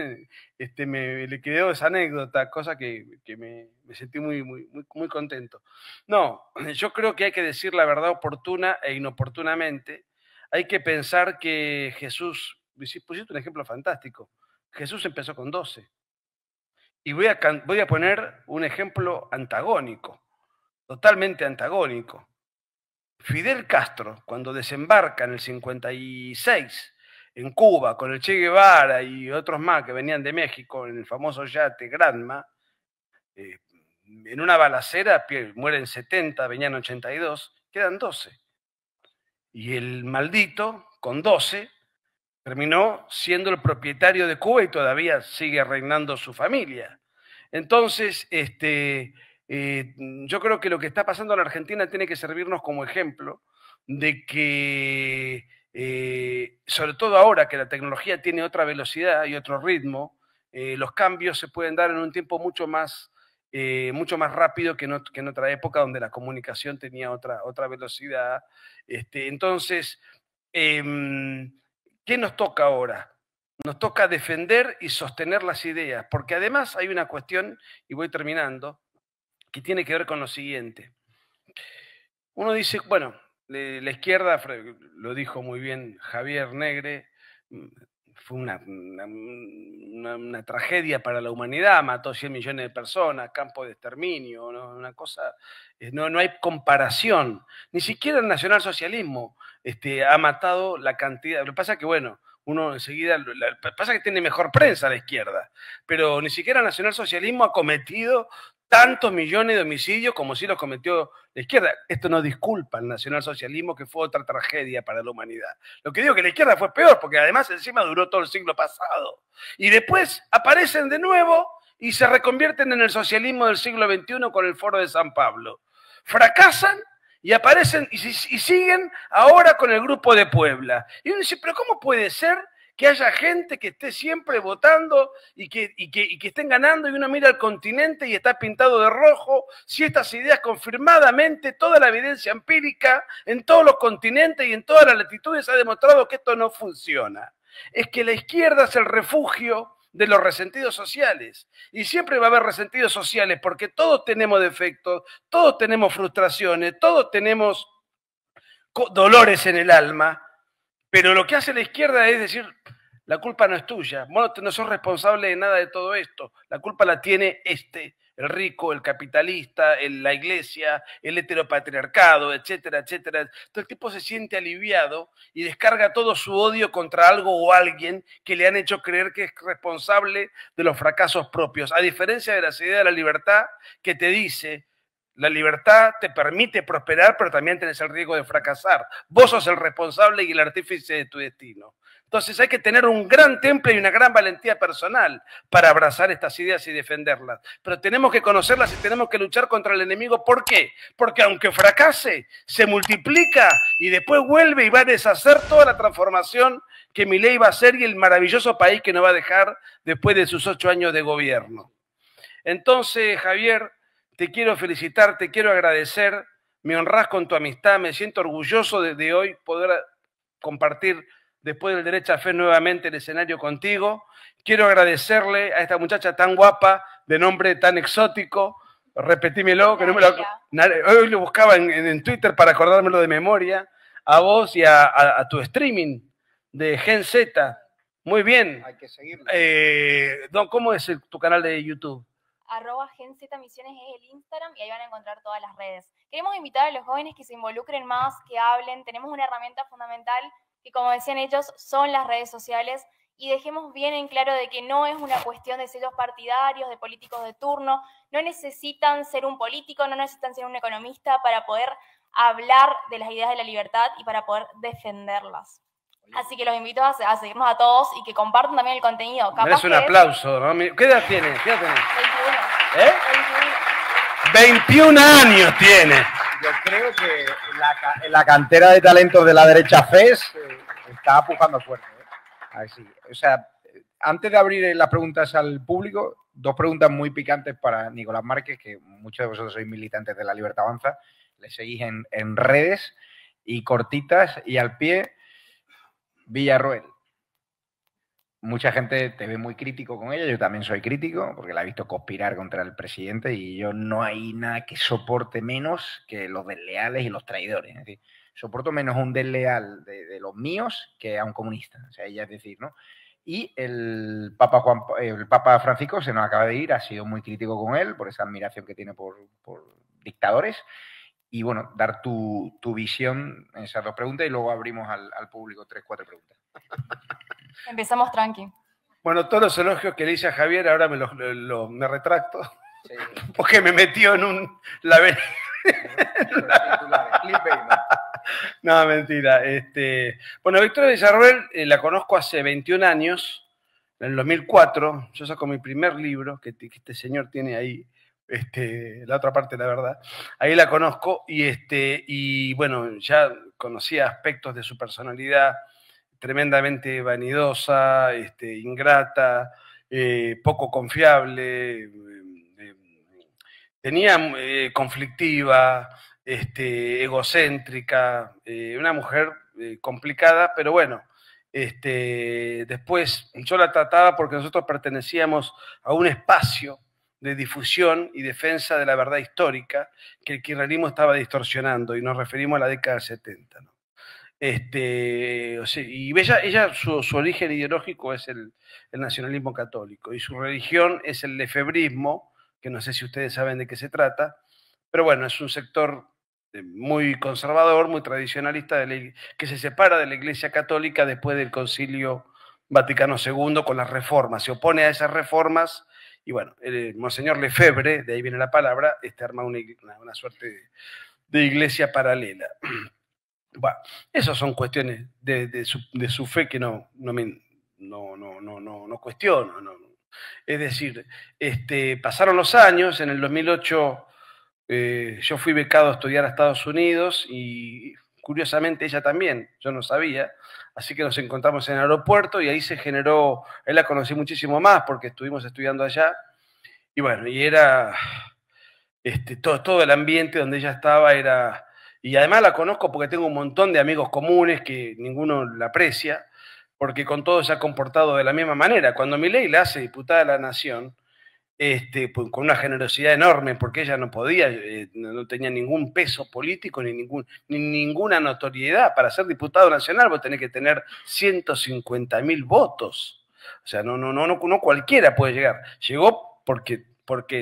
le quedó esa anécdota, cosa que me sentí muy contento. No, yo creo que hay que decir la verdad oportuna e inoportunamente. Hay que pensar que Jesús pusiste un ejemplo fantástico. Jesús empezó con 12. Y voy a poner un ejemplo antagónico, totalmente antagónico. Fidel Castro, cuando desembarca en el 56 en Cuba con el Che Guevara y otros más que venían de México en el famoso yate Granma, en una balacera mueren 70, venían 82, quedan 12. Y el maldito, con 12, terminó siendo el propietario de Cuba y todavía sigue reinando su familia. Entonces, yo creo que lo que está pasando en la Argentina tiene que servirnos como ejemplo de que, sobre todo ahora que la tecnología tiene otra velocidad y otro ritmo, los cambios se pueden dar en un tiempo mucho más rápido que en otra época donde la comunicación tenía otra velocidad. Entonces, ¿qué nos toca ahora? Nos toca defender y sostener las ideas, porque además hay una cuestión, y voy terminando, que tiene que ver con lo siguiente. Uno dice, bueno, la izquierda, lo dijo muy bien Javier Negre, fue una tragedia para la humanidad, mató 100 millones de personas, campo de exterminio, ¿no? Una cosa, no hay comparación. Ni siquiera el nacionalsocialismo ha matado la cantidad. Lo que pasa es que, bueno, uno enseguida, pasa que tiene mejor prensa la izquierda, pero ni siquiera el nacionalsocialismo ha cometido tantos millones de homicidios como sí los cometió la izquierda. Esto no disculpa al nacionalsocialismo, que fue otra tragedia para la humanidad. Lo que digo es que la izquierda fue peor, porque además encima duró todo el siglo pasado. Y después aparecen de nuevo y se reconvierten en el socialismo del siglo XXI con el Foro de San Pablo. Fracasan y aparecen y siguen ahora con el Grupo de Puebla. Y uno dice, pero ¿cómo puede ser que haya gente que esté siempre votando y que estén ganando, y uno mira al continente y está pintado de rojo, si estas ideas confirmadamente, toda la evidencia empírica en todos los continentes y en todas las latitudes ha demostrado que esto no funciona? Es que la izquierda es el refugio de los resentidos sociales, y siempre va a haber resentidos sociales porque todos tenemos defectos, todos tenemos frustraciones, todos tenemos dolores en el alma. Pero lo que hace la izquierda es decir, la culpa no es tuya, vos no sos responsable de nada de todo esto, la culpa la tiene el rico, el capitalista, la iglesia, el heteropatriarcado, etcétera, etcétera. Entonces el tipo se siente aliviado y descarga todo su odio contra algo o alguien que le han hecho creer que es responsable de los fracasos propios, a diferencia de la idea de la libertad que te dice: la libertad te permite prosperar, pero también tenés el riesgo de fracasar. Vos sos el responsable y el artífice de tu destino. Entonces hay que tener un gran temple y una gran valentía personal para abrazar estas ideas y defenderlas. Pero tenemos que conocerlas y tenemos que luchar contra el enemigo. ¿Por qué? Porque aunque fracase, se multiplica y después vuelve y va a deshacer toda la transformación que Milei va a hacer y el maravilloso país que nos va a dejar después de sus 8 años de gobierno. Entonces, Javier, te quiero felicitar, te quiero agradecer, me honrás con tu amistad, me siento orgulloso de hoy poder compartir después del Derecha a Fe nuevamente el escenario contigo. Quiero agradecerle a esta muchacha tan guapa, de nombre tan exótico, repetímelo, que no me lo, hoy lo buscaba en Twitter para acordármelo de memoria, a vos y a tu streaming de Gen Z. Muy bien. Hay que seguirlo. ¿Cómo es tu canal de YouTube? @GenZMisiones es el Instagram y ahí van a encontrar todas las redes. Queremos invitar a los jóvenes que se involucren más, que hablen. Tenemos una herramienta fundamental que, como decían ellos, son las redes sociales, y dejemos bien en claro de que no es una cuestión de sellos partidarios, de políticos de turno. No necesitan ser un político, no necesitan ser un economista para poder hablar de las ideas de la libertad y para poder defenderlas. Así que los invito a seguirnos a todos y que compartan también el contenido. Es un aplauso, ¿no? ¿Qué edad tienes? 21. ¿Eh? 21 años tiene. Yo creo que la cantera de talentos de la derecha FES está pujando fuerte. Así, o sea, antes de abrir las preguntas al público, 2 preguntas muy picantes para Nicolás Márquez, que muchos de vosotros sois militantes de La Libertad Avanza, le seguís en redes, y cortitas y al pie. Villarroel. Mucha gente te ve muy crítico con ella, yo también soy crítico, porque la he visto conspirar contra el presidente y yo no hay nada que soporte menos que los desleales y los traidores. Es decir, soporto menos a un desleal de los míos que a un comunista. O sea, ella es decir, ¿no? Y el Papa Francisco se nos acaba de ir, ha sido muy crítico con él por esa admiración que tiene por dictadores. Y bueno, dar tu visión en esas dos preguntas y luego abrimos al público 3-4 preguntas. Empezamos tranqui. Bueno, todos los elogios que le hice a Javier ahora me retracto, sí, porque me metió en un laberinto. No, mentira. Bueno, Victoria Villarroel la conozco hace 21 años, en el 2004. Yo saco mi primer libro, que este señor tiene ahí, la otra parte, la verdad. Ahí la conozco y bueno, ya conocía aspectos de su personalidad tremendamente vanidosa, ingrata, poco confiable, tenía conflictiva, egocéntrica, una mujer complicada, pero bueno, después yo la trataba porque nosotros pertenecíamos a un espacio de difusión y defensa de la verdad histórica que el kirchnerismo estaba distorsionando, y nos referimos a la década del 70, ¿no? O sea, y ella su origen ideológico es el nacionalismo católico, y su religión es el lefebrismo, que no sé si ustedes saben de qué se trata, pero bueno, es un sector muy conservador, muy tradicionalista, que se separa de la Iglesia Católica después del Concilio Vaticano II con las reformas, se opone a esas reformas, y bueno, el Monseñor Lefebvre, de ahí viene la palabra, arma una suerte de iglesia paralela. Bueno, esas son cuestiones de su fe que no cuestiono. No. Es decir, pasaron los años, en el 2008 yo fui becado a estudiar a Estados Unidos y curiosamente ella también, yo no sabía, así que nos encontramos en el aeropuerto y ahí se generó, ahí la conocí muchísimo más porque estuvimos estudiando allá, y bueno, y era todo el ambiente donde ella estaba era... Y además la conozco porque tengo un montón de amigos comunes que ninguno la aprecia, porque con todos se ha comportado de la misma manera. Cuando Milei la hace diputada de la Nación, pues, con una generosidad enorme, porque ella no podía, no tenía ningún peso político ni ninguna notoriedad. Para ser diputado nacional vos tenés que tener 150.000 votos. O sea, no cualquiera puede llegar. Llegó porque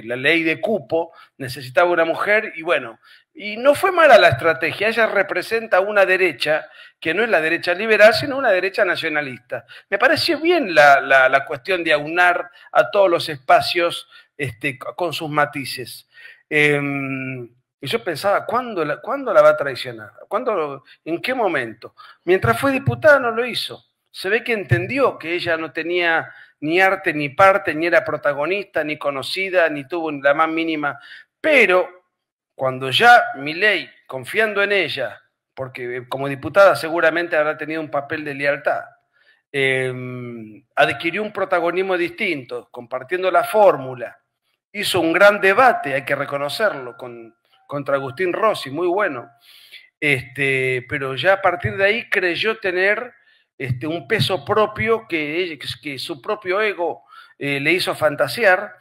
la ley de cupo necesitaba una mujer, y bueno, y no fue mala la estrategia. Ella representa una derecha que no es la derecha liberal, sino una derecha nacionalista. Me pareció bien la cuestión de aunar a todos los espacios con sus matices. Y yo pensaba, ¿cuándo la va a traicionar? ¿En qué momento? Mientras fue diputada no lo hizo. Se ve que entendió que ella no tenía ni arte ni parte, ni era protagonista, ni conocida, ni tuvo la más mínima. Pero cuando ya Milei, confiando en ella, porque como diputada seguramente habrá tenido un papel de lealtad, adquirió un protagonismo distinto, compartiendo la fórmula, hizo un gran debate, hay que reconocerlo, contra Agustín Rossi, muy bueno, pero ya a partir de ahí creyó tener un peso propio que su propio ego le hizo fantasear,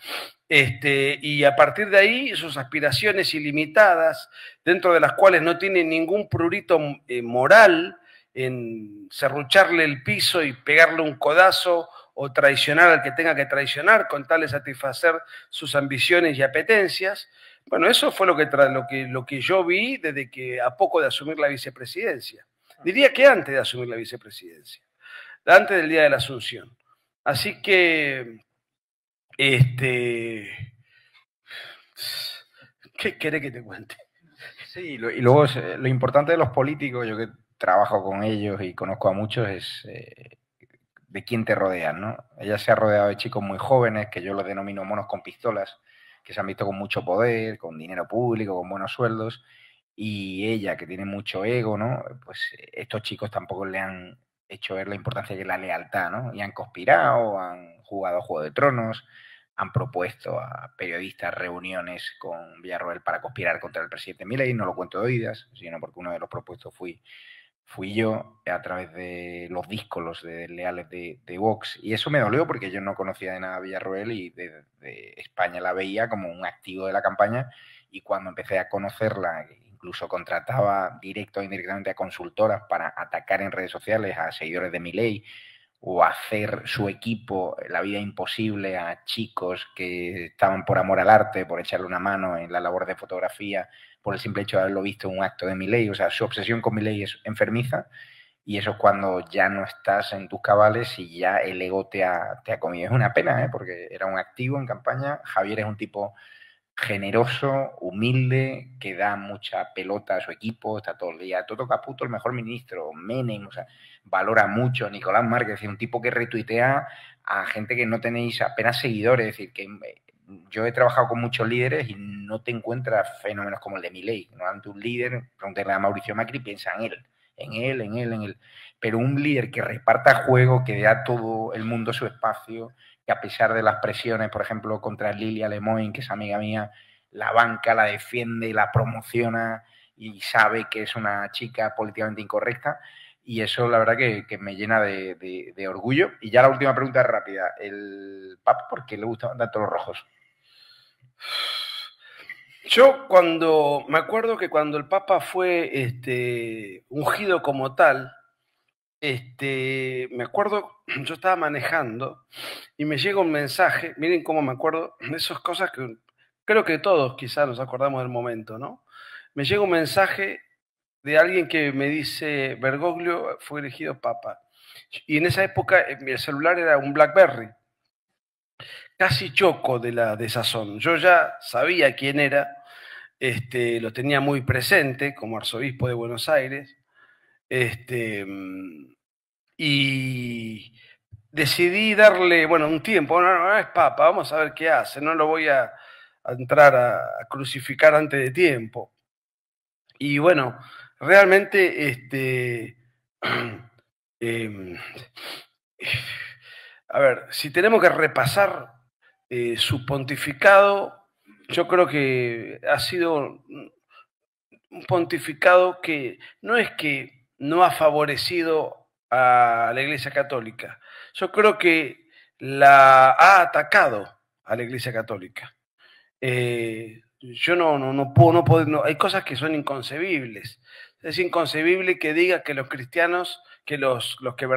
y a partir de ahí sus aspiraciones ilimitadas, dentro de las cuales no tiene ningún prurito moral en serrucharle el piso y pegarle un codazo o traicionar al que tenga que traicionar con tal de satisfacer sus ambiciones y apetencias. Bueno, eso fue lo que yo vi desde que a poco de asumir la vicepresidencia. Diría que antes de asumir la vicepresidencia, antes del día de la Asunción. Así que, ¿qué querés que te cuente? Sí, y luego lo importante de los políticos, yo que trabajo con ellos y conozco a muchos, es de quién te rodean, ¿no? Ella se ha rodeado de chicos muy jóvenes, que yo los denomino monos con pistolas, que se han visto con mucho poder, con dinero público, con buenos sueldos, y ella, que tiene mucho ego, ¿no? Pues estos chicos tampoco le han hecho ver la importancia de la lealtad, ¿no? Y han conspirado, han jugado Juego de Tronos, han propuesto a periodistas reuniones con Villarroel para conspirar contra el presidente Milei. No lo cuento de oídas, sino porque uno de los propuestos fui yo a través de los díscolos de leales de Vox. Y eso me dolió porque yo no conocía de nada a Villarroel y de España la veía como un activo de la campaña. Y cuando empecé a conocerla, incluso contrataba directo o indirectamente a consultoras para atacar en redes sociales a seguidores de Milei o hacer su equipo la vida imposible a chicos que estaban por amor al arte, por echarle una mano en la labor de fotografía, por el simple hecho de haberlo visto en un acto de Milei. O sea, su obsesión con Milei es enfermiza y eso es cuando ya no estás en tus cabales y ya el ego te ha comido. Es una pena, porque era un activo en campaña. Javier es un tipo generoso, humilde, que da mucha pelota a su equipo, está todo el día, Toto Caputo, el mejor ministro, Menem, o sea, valora mucho, Nicolás Márquez, un tipo que retuitea a gente que no tenéis apenas seguidores, es decir, que yo he trabajado con muchos líderes y no te encuentras fenómenos como el de Milei. Normalmente un líder, pregúntale a Mauricio Macri, piensa en él, en él, en él, en él. Pero un líder que reparta juego, que dé a todo el mundo su espacio, que a pesar de las presiones, por ejemplo, contra Lilia Lemoyne, que es amiga mía, la banca, la defiende, la promociona y sabe que es una chica políticamente incorrecta. Y eso, la verdad, que me llena de orgullo. Y ya la última pregunta es rápida. ¿El Papa por qué le gustan tanto los rojos? Yo me acuerdo que cuando el Papa fue ungido como tal, me acuerdo, yo estaba manejando y me llega un mensaje, miren cómo me acuerdo de esas cosas que creo que todos quizás nos acordamos del momento, ¿no? Me llega un mensaje de alguien que me dice, Bergoglio fue elegido Papa. Y en esa época el celular era un BlackBerry. Casi choco de la desazón. Yo ya sabía quién era, lo tenía muy presente como arzobispo de Buenos Aires, y decidí darle, bueno, un tiempo, no es Papa, vamos a ver qué hace, no lo voy a entrar a crucificar antes de tiempo. Y bueno, realmente, a ver, si tenemos que repasar su pontificado, yo creo que ha sido un pontificado que no ha favorecido a la Iglesia Católica. Yo creo que la ha atacado a la Iglesia Católica. Yo no puedo, hay cosas que son inconcebibles. Es inconcebible que diga que los cristianos, que los que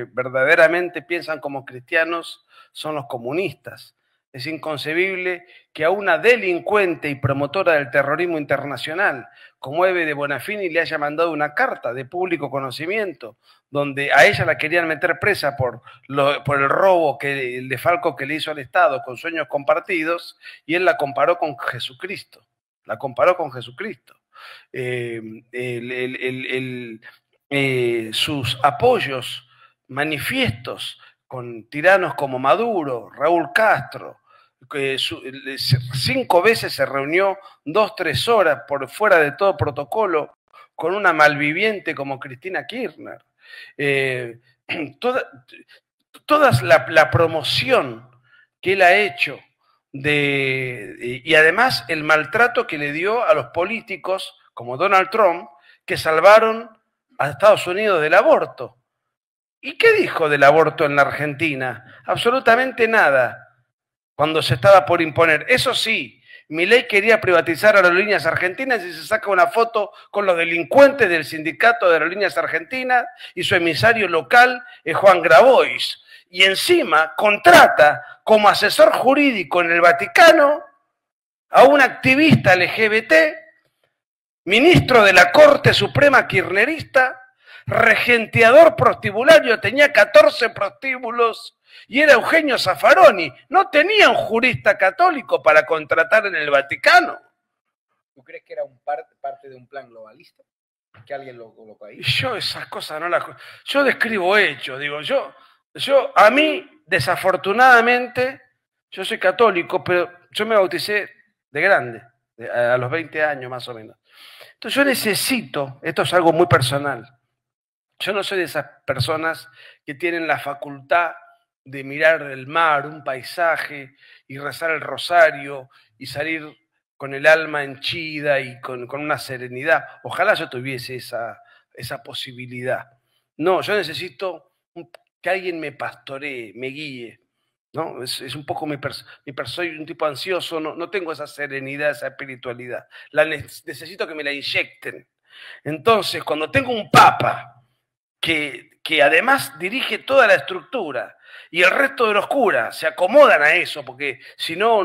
verdaderamente piensan como cristianos son los comunistas. Es inconcebible que a una delincuente y promotora del terrorismo internacional como Eve de Bonafini le haya mandado una carta de público conocimiento donde a ella la querían meter presa por el robo el defalco que le hizo al Estado con sueños compartidos, y él la comparó con Jesucristo. La comparó con Jesucristo. Sus apoyos manifiestos con tiranos como Maduro, Raúl Castro, 5 veces se reunió 2-3 horas por fuera de todo protocolo con una malviviente como Cristina Kirchner. Toda la promoción que él ha hecho y además el maltrato que le dio a los políticos como Donald Trump, que salvaron a Estados Unidos del aborto. ¿Y qué dijo del aborto en la Argentina? Absolutamente nada. Cuando se estaba por imponer. Eso sí, Milei quería privatizar Aerolíneas Argentinas y se saca una foto con los delincuentes del sindicato de Aerolíneas Argentinas y su emisario local es Juan Grabois. Y encima contrata como asesor jurídico en el Vaticano a un activista LGBT, ministro de la Corte Suprema kirchnerista, regenteador prostibulario, tenía 14 prostíbulos, y era Eugenio Zaffaroni. No tenía un jurista católico para contratar en el Vaticano. ¿Tú crees que era parte de un plan globalista? ¿Que alguien lo colocó ahí? Yo esas cosas no las... Yo describo hechos, digo, a mí, desafortunadamente, yo soy católico, pero yo me bauticé de grande, a los 20 años más o menos. Entonces yo necesito, esto es algo muy personal, yo no soy de esas personas que tienen la facultad de mirar el mar, un paisaje, y rezar el rosario, y salir con el alma henchida y con una serenidad. Ojalá yo tuviese esa posibilidad. No, yo necesito que alguien me pastoree, me guíe. ¿no? Es un poco soy un tipo ansioso, no tengo esa serenidad, esa espiritualidad. Necesito que me la inyecten. Entonces, cuando tengo un papa que además dirige toda la estructura y el resto de los curas se acomodan a eso, porque si no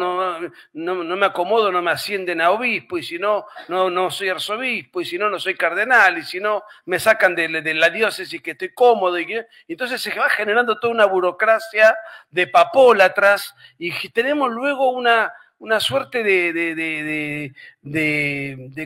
me acomodo, no me ascienden a obispo, y si no soy arzobispo, y si no soy cardenal, y si no me sacan de la diócesis que estoy cómodo, y entonces se va generando toda una burocracia de papólatras, y tenemos luego una suerte de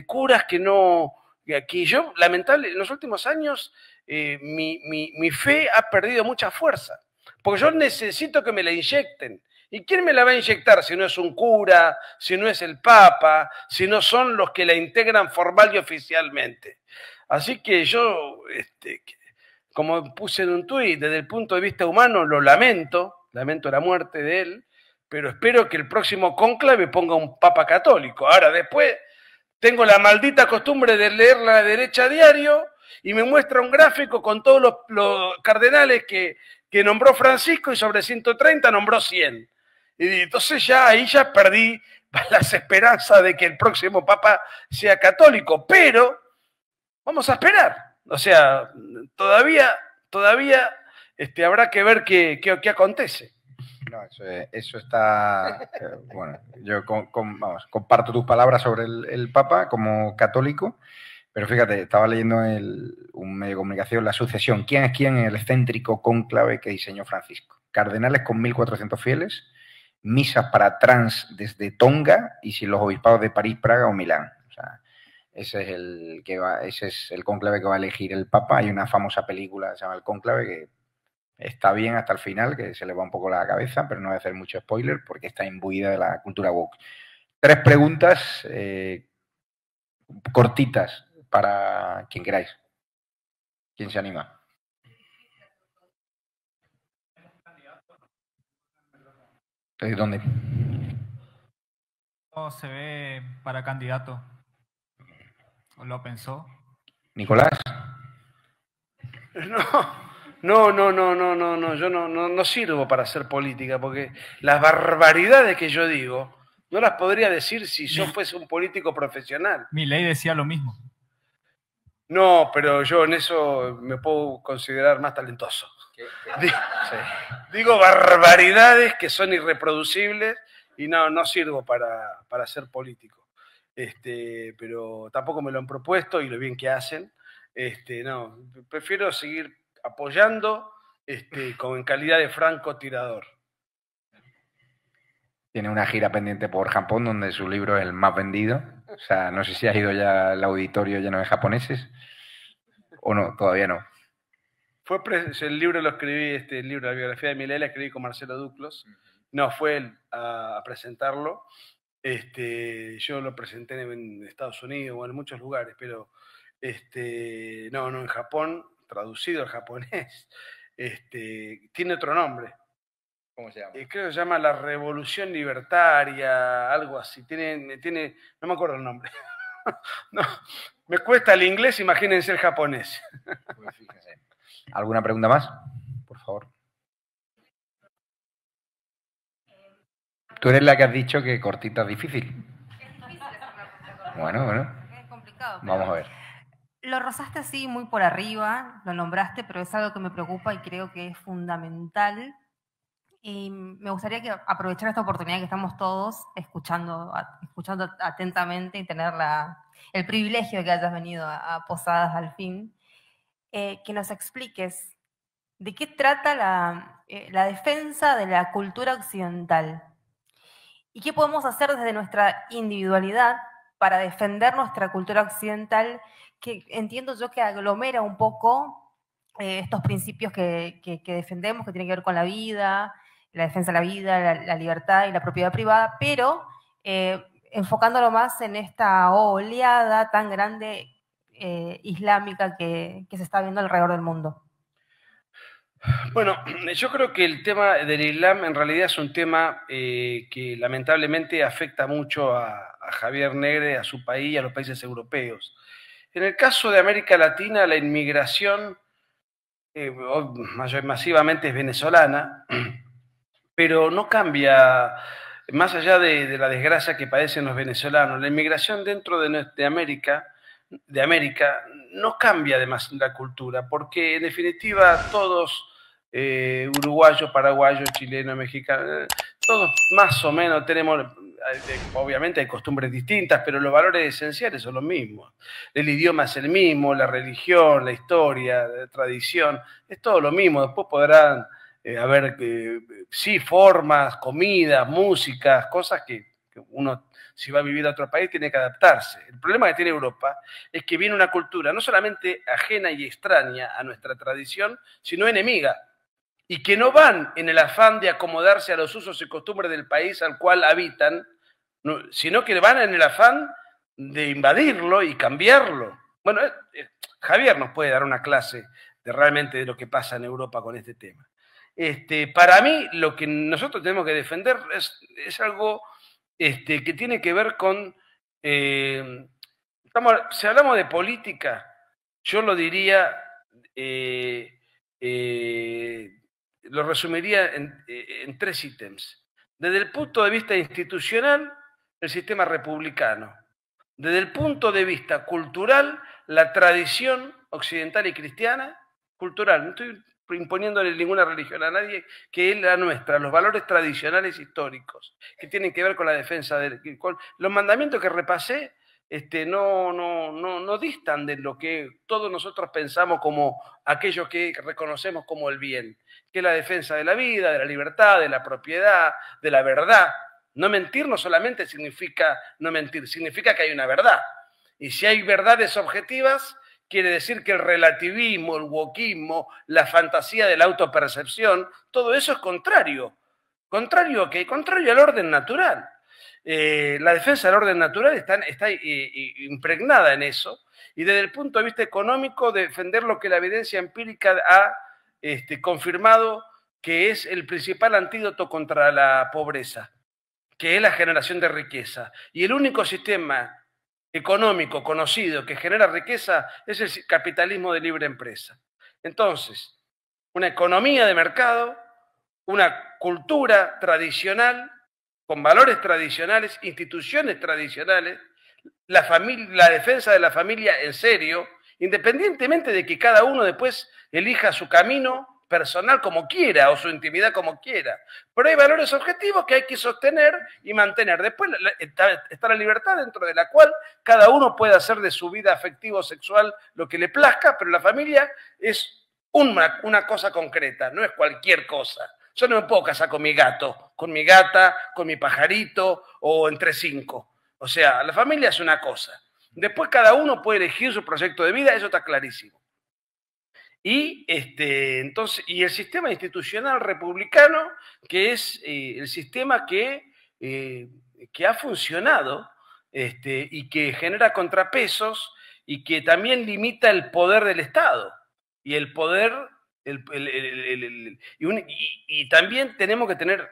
curas que no... Aquí yo, lamentable, en los últimos años mi fe ha perdido mucha fuerza, porque yo necesito que me la inyecten. ¿Y quién me la va a inyectar si no es un cura, si no es el Papa, si no son los que la integran formal y oficialmente? Así que yo, como puse en un tuit, desde el punto de vista humano lo lamento la muerte de él, pero espero que el próximo cónclave ponga un Papa católico. Ahora, después tengo la maldita costumbre de leer la derecha a diario y me muestra un gráfico con todos los cardenales que nombró Francisco, y sobre 130 nombró 100. Y entonces ahí ya perdí las esperanzas de que el próximo papa sea católico, pero vamos a esperar. O sea, todavía habrá que ver qué acontece. No, eso está... bueno, yo comparto tus palabras sobre el Papa como católico, pero fíjate, estaba leyendo un medio de comunicación, La Sucesión. ¿Quién es quién en el excéntrico cónclave que diseñó Francisco? Cardenales con 1.400 fieles, misas para trans desde Tonga y sin los obispados de París, Praga o Milán. O sea, ese es el cónclave que va a elegir el Papa. Hay una famosa película que se llama El Cónclave, que está bien hasta el final, que se le va un poco la cabeza, pero no voy a hacer mucho spoiler porque está imbuida de la cultura woke. 3 preguntas cortitas para quien queráis. ¿Quién se anima? ¿De dónde? ¿Cómo se ve para candidato? ¿O lo pensó? ¿Nicolás? No, yo no sirvo para hacer política, porque las barbaridades que yo digo no las podría decir si yo fuese un político profesional. Milei decía lo mismo. No, pero yo en eso me puedo considerar más talentoso. Digo barbaridades que son irreproducibles y no sirvo para ser político. Pero tampoco me lo han propuesto, y lo bien que hacen. No, prefiero seguir apoyando en calidad de francotirador. Tiene una gira pendiente por Japón, donde su libro es el más vendido. O sea, no sé si has ido ya al auditorio lleno de japoneses o no, todavía no. El libro lo escribí, el libro, la biografía de Milei, la escribí con Marcelo Duclos. No fue él a presentarlo. Yo lo presenté en Estados Unidos o en muchos lugares, pero no, en Japón, traducido al japonés, tiene otro nombre. ¿Cómo se llama? Creo que se llama La Revolución Libertaria, algo así. No me acuerdo el nombre. No, me cuesta el inglés, imagínense el japonés. Pues fíjense. ¿Alguna pregunta más? Por favor. Tú eres la que has dicho que cortita es difícil. Es difícil hacer una pregunta cortita. Bueno. Es complicado. Vamos a ver. Lo rozaste así muy por arriba, lo nombraste, pero es algo que me preocupa y creo que es fundamental. Y me gustaría aprovechar esta oportunidad que estamos todos escuchando atentamente y tener el privilegio de que hayas venido a Posadas al fin, que nos expliques de qué trata la defensa de la cultura occidental y qué podemos hacer desde nuestra individualidad para defender nuestra cultura occidental, que entiendo yo que aglomera un poco estos principios que defendemos, que tienen que ver con la vida, la defensa de la vida, la libertad y la propiedad privada, pero enfocándolo más en esta oleada tan grande islámica que se está viendo alrededor del mundo. Bueno, yo creo que el tema del Islam en realidad es un tema que lamentablemente afecta mucho a Javier Negre, a su país y a los países europeos. En el caso de América Latina, la inmigración masivamente es venezolana, pero no cambia, más allá de la desgracia que padecen los venezolanos, la inmigración dentro de América no cambia además la cultura, porque en definitiva todos, uruguayos, paraguayos, chilenos, mexicanos, todos más o menos tenemos, obviamente hay costumbres distintas, pero los valores esenciales son los mismos. El idioma es el mismo, la religión, la historia, la tradición, es todo lo mismo. Después podrán haber, sí, formas, comidas, músicas, cosas que uno, si va a vivir a otro país, tiene que adaptarse. El problema que tiene Europa es que viene una cultura no solamente ajena y extraña a nuestra tradición, sino enemiga, y que no van en el afán de acomodarse a los usos y costumbres del país al cual habitan, sino que van en el afán de invadirlo y cambiarlo. Bueno, Javier nos puede dar una clase de realmente de lo que pasa en Europa con este tema. Para mí, lo que nosotros tenemos que defender es algo que tiene que ver con... si hablamos de política, yo lo diría... lo resumiría en 3 ítems. Desde el punto de vista institucional, el sistema republicano. Desde el punto de vista cultural, la tradición occidental y cristiana, cultural. No estoy imponiéndole ninguna religión a nadie, que es la nuestra, los valores tradicionales históricos, que tienen que ver con la defensa con los mandamientos que repasé. No distan de lo que todos nosotros pensamos como aquello que reconocemos como el bien, que es la defensa de la vida, de la libertad, de la propiedad, de la verdad. No mentir no solamente significa no mentir, significa que hay una verdad. Y si hay verdades objetivas, quiere decir que el relativismo, el wokismo, la fantasía de la autopercepción, todo eso es contrario. ¿Contrario a qué? Contrario al orden natural. La defensa del orden natural está impregnada en eso, y desde el punto de vista económico, defender lo que la evidencia empírica ha confirmado que es el principal antídoto contra la pobreza, que es la generación de riqueza. Y el único sistema económico conocido que genera riqueza es el capitalismo de libre empresa. Entonces, una economía de mercado, una cultura tradicional, con valores tradicionales, instituciones tradicionales, la defensa de la familia en serio, independientemente de que cada uno después elija su camino personal como quiera o su intimidad como quiera. Pero hay valores objetivos que hay que sostener y mantener. Después está la libertad, dentro de la cual cada uno puede hacer de su vida afectivo sexual lo que le plazca, pero la familia es una cosa concreta, no es cualquier cosa. Yo no me puedo casar con mi gato, con mi gata, con mi pajarito o entre 5. O sea, la familia es una cosa. Después cada uno puede elegir su proyecto de vida, eso está clarísimo. Y, y el sistema institucional republicano, que es el sistema que ha funcionado y que genera contrapesos y que también limita el poder del Estado y el poder... Y también tenemos que tener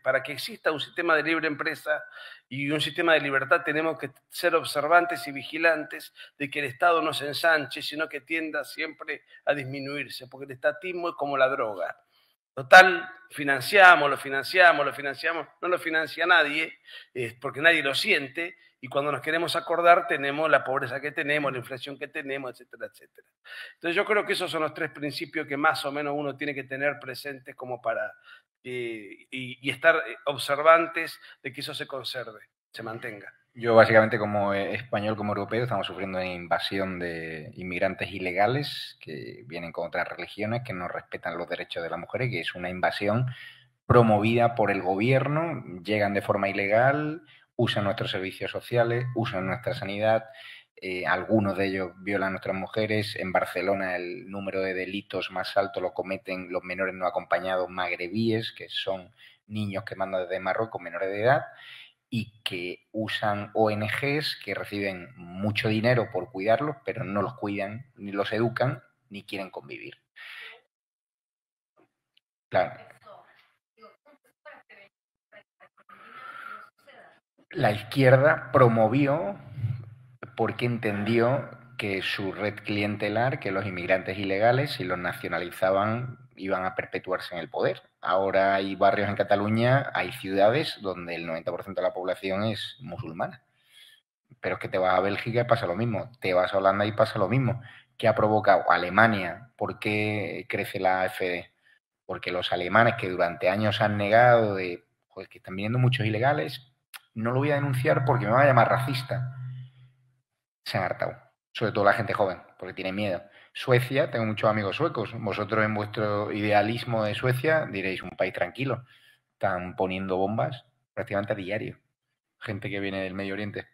para que exista un sistema de libre empresa y un sistema de libertad, tenemos que ser observantes y vigilantes de que el Estado no se ensanche, sino que tienda siempre a disminuirse, porque el estatismo es como la droga. Total, financiamos, no lo financia nadie, porque nadie lo siente, y cuando nos queremos acordar tenemos la pobreza que tenemos, la inflación que tenemos, etcétera, etcétera. Entonces yo creo que esos son los 3 principios que más o menos uno tiene que tener presentes como para y estar observantes de que eso se conserve, se mantenga. Yo básicamente como español, como europeo, estamos sufriendo una invasión de inmigrantes ilegales que vienen con otras religiones, que no respetan los derechos de las mujeres, que es una invasión promovida por el gobierno, llegan de forma ilegal, usan nuestros servicios sociales, usan nuestra sanidad, algunos de ellos violan a nuestras mujeres. En Barcelona el número de delitos más alto lo cometen los menores no acompañados magrebíes, que son niños que mandan desde Marruecos menores de edad, y que usan ONGs que reciben mucho dinero por cuidarlos, pero no los cuidan, ni los educan, ni quieren convivir. Claro. La izquierda promovió porque entendió que su red clientelar, que los inmigrantes ilegales, si los nacionalizaban, iban a perpetuarse en el poder. Ahora hay barrios en Cataluña, hay ciudades donde el 90% de la población es musulmana. Pero es que te vas a Bélgica y pasa lo mismo, te vas a Holanda y pasa lo mismo. ¿Qué ha provocado Alemania? ¿Por qué crece la AfD? Porque los alemanes que durante años han negado de, joder, que están viniendo muchos ilegales, no lo voy a denunciar porque me van a llamar racista. Se han hartado, sobre todo la gente joven, porque tiene miedo. Suecia, tengo muchos amigos suecos. Vosotros en vuestro idealismo de Suecia diréis un país tranquilo. Están poniendo bombas prácticamente a diario. Gente que viene del Medio Oriente,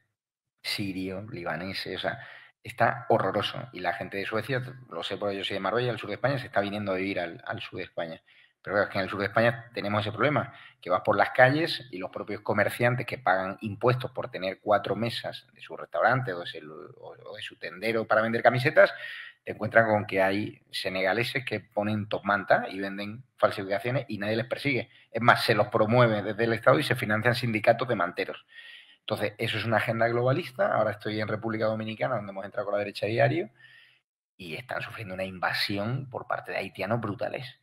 sirio, libaneses, o sea, está horroroso. Y la gente de Suecia, lo sé porque yo soy de Marbella, al sur de España, se está viniendo a vivir al sur de España. Pero claro, es que en el sur de España tenemos ese problema, que vas por las calles y los propios comerciantes que pagan impuestos por tener 4 mesas de su restaurante o de su tendero para vender camisetas, te encuentran con que hay senegaleses que ponen top manta y venden falsificaciones y nadie les persigue. Es más, se los promueve desde el Estado y se financian sindicatos de manteros. Entonces, eso es una agenda globalista. Ahora estoy en República Dominicana, donde hemos entrado con la derecha diario, y están sufriendo una invasión por parte de haitianos brutales.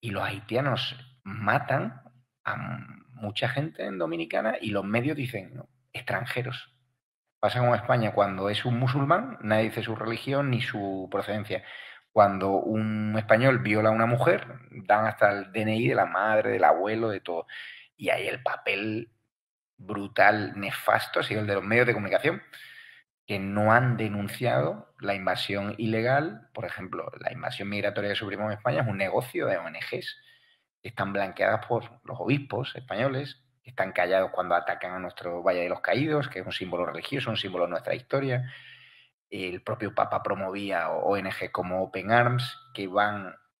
Y los haitianos matan a mucha gente en Dominicana y los medios dicen, no, extranjeros. Pasa como en España, cuando es un musulmán, nadie dice su religión ni su procedencia. Cuando un español viola a una mujer, dan hasta el DNI de la madre, del abuelo, de todo. Y ahí el papel brutal, nefasto, ha sido el de los medios de comunicación, que no han denunciado la invasión ilegal. Por ejemplo, la invasión migratoria que sufrimos en España es un negocio de ONGs que están blanqueadas por los obispos españoles, que están callados cuando atacan a nuestro Valle de los Caídos, que es un símbolo religioso, un símbolo de nuestra historia. El propio Papa promovía ONGs como Open Arms, que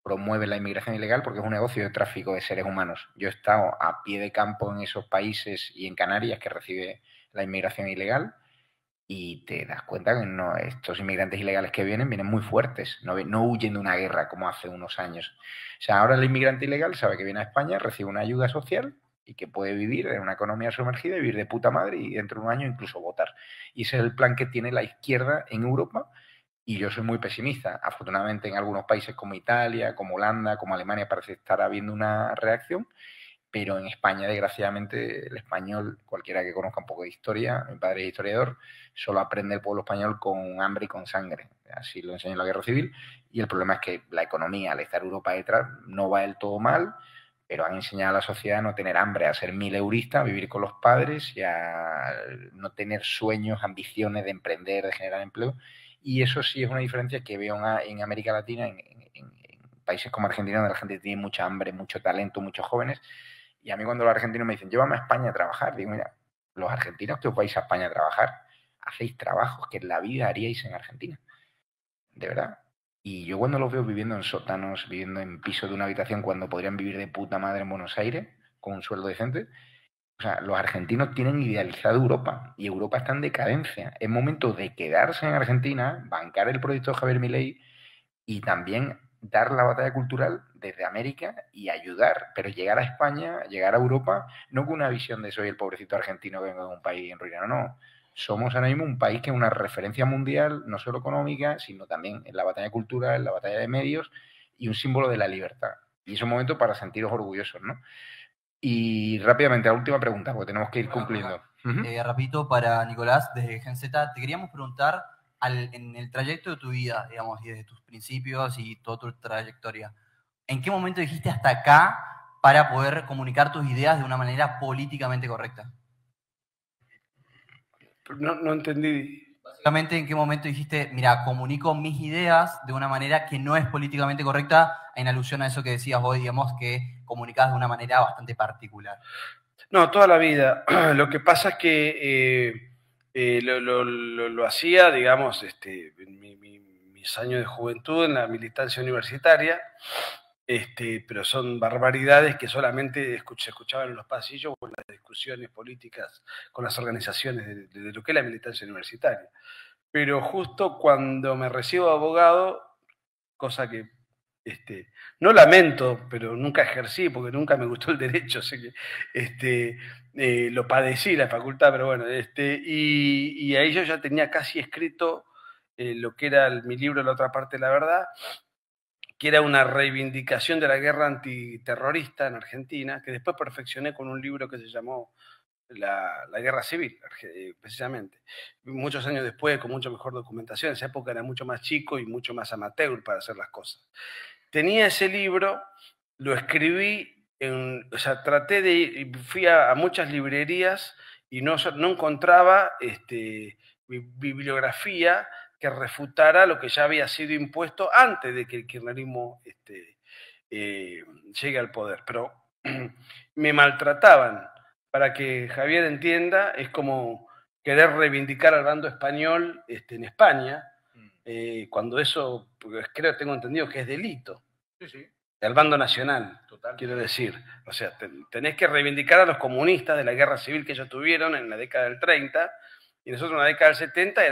promueven la inmigración ilegal porque es un negocio de tráfico de seres humanos. Yo he estado a pie de campo en esos países y en Canarias que recibe la inmigración ilegal y te das cuenta que no, estos inmigrantes ilegales que vienen muy fuertes, no huyen de una guerra como hace unos años. O sea, ahora el inmigrante ilegal sabe que viene a España, recibe una ayuda social y que puede vivir en una economía sumergida, vivir de puta madre y dentro de un año incluso votar. Y ese es el plan que tiene la izquierda en Europa. Y yo soy muy pesimista. Afortunadamente en algunos países como Italia, como Holanda, como Alemania parece estar habiendo una reacción, pero en España, desgraciadamente, el español, cualquiera que conozca un poco de historia, mi padre es historiador, solo aprende el pueblo español con hambre y con sangre. Así lo enseñó en la Guerra Civil. Y el problema es que la economía, al estar Europa detrás, no va del todo mal, pero han enseñado a la sociedad a no tener hambre, a ser mileurista, a vivir con los padres y a no tener sueños, ambiciones de emprender, de generar empleo. Y eso sí es una diferencia que veo en América Latina, en países como Argentina, donde la gente tiene mucha hambre, mucho talento, muchos jóvenes. Y a mí cuando los argentinos me dicen, llévame a España a trabajar, digo, mira, los argentinos que os vais a España a trabajar, hacéis trabajos que en la vida haríais en Argentina. De verdad. Y yo cuando los veo viviendo en sótanos, viviendo en pisos de una habitación, cuando podrían vivir de puta madre en Buenos Aires, con un sueldo decente, o sea, los argentinos tienen idealizado Europa y Europa está en decadencia. Es momento de quedarse en Argentina, bancar el proyecto de Javier Milei y también dar la batalla cultural desde América y ayudar, pero llegar a España, llegar a Europa, no con una visión de soy el pobrecito argentino que vengo de un país en ruina, no. Somos ahora mismo un país que es una referencia mundial, no solo económica, sino también en la batalla cultural, en la batalla de medios y un símbolo de la libertad. Y es un momento para sentiros orgullosos, ¿no? Y rápidamente, la última pregunta, porque tenemos que ir cumpliendo. Rapidito, para Nicolás, desde Gen Z, te queríamos preguntar, en el trayecto de tu vida, digamos, y desde tus principios y toda tu trayectoria, ¿en qué momento dijiste hasta acá para poder comunicar tus ideas de una manera políticamente correcta? No entendí. Básicamente, ¿en qué momento dijiste, mira, comunico mis ideas de una manera que no es políticamente correcta, en alusión a eso que decías vos, digamos, que comunicás de una manera bastante particular? No, toda la vida. Lo que pasa es que lo hacía, digamos, en mis años de juventud, en la militancia universitaria, pero son barbaridades que solamente se escuchaban en los pasillos o en las discusiones políticas con las organizaciones de lo que es la militancia universitaria. Pero justo cuando me recibo de abogado, cosa que no lamento, pero nunca ejercí porque nunca me gustó el derecho, así que lo padecí la facultad, pero bueno, y ahí yo ya tenía casi escrito lo que era mi libro La otra parte de la verdad, que era una reivindicación de la guerra antiterrorista en Argentina, que después perfeccioné con un libro que se llamó La Guerra Civil, precisamente. Muchos años después, con mucho mejor documentación, en esa época era mucho más chico y mucho más amateur para hacer las cosas. Tenía ese libro, lo escribí, o sea, traté de ir, fui a muchas librerías y no encontraba bibliografía que refutara lo que ya había sido impuesto antes de que el kirchnerismo llegue al poder. Pero me maltrataban. Para que Javier entienda, es como querer reivindicar al bando español en España, cuando eso, creo, tengo entendido que es delito. Sí, sí. Al bando nacional, Total. quiero decir. O sea, tenés que reivindicar a los comunistas de la guerra civil que ellos tuvieron en la década del 30, y nosotros en la década del 70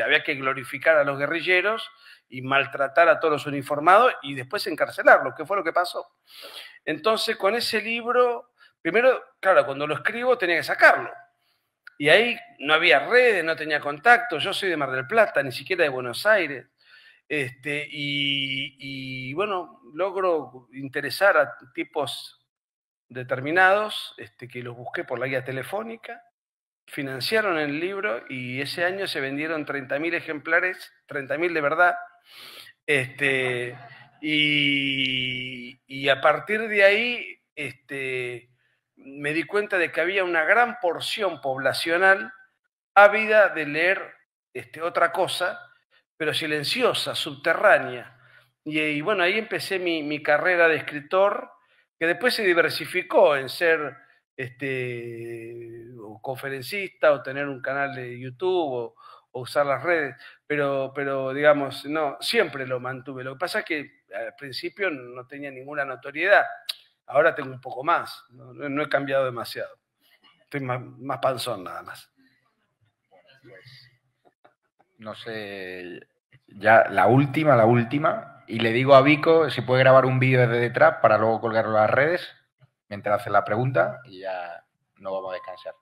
había que glorificar a los guerrilleros y maltratar a todos los uniformados y después encarcelarlos, que fue lo que pasó. Entonces, con ese libro, primero, claro, cuando lo escribo tenía que sacarlo. Y ahí no había redes, no tenía contacto. Yo soy de Mar del Plata, ni siquiera de Buenos Aires. Y bueno, logro interesar a tipos determinados que los busqué por la guía telefónica, financiaron el libro y ese año se vendieron 30.000 ejemplares, 30.000 de verdad. Y a partir de ahí me di cuenta de que había una gran porción poblacional ávida de leer otra cosa, pero silenciosa, subterránea. Y bueno, ahí empecé mi carrera de escritor, que después se diversificó en ser o conferencista o tener un canal de YouTube o usar las redes, pero digamos, no, siempre lo mantuve. Lo que pasa es que al principio no tenía ninguna notoriedad, ahora tengo un poco más, no he cambiado demasiado, estoy más panzón nada más. No sé, ya la última, y le digo a Vico si puede grabar un vídeo desde detrás para luego colgarlo en las redes, mientras hace la pregunta, y ya no vamos a descansar.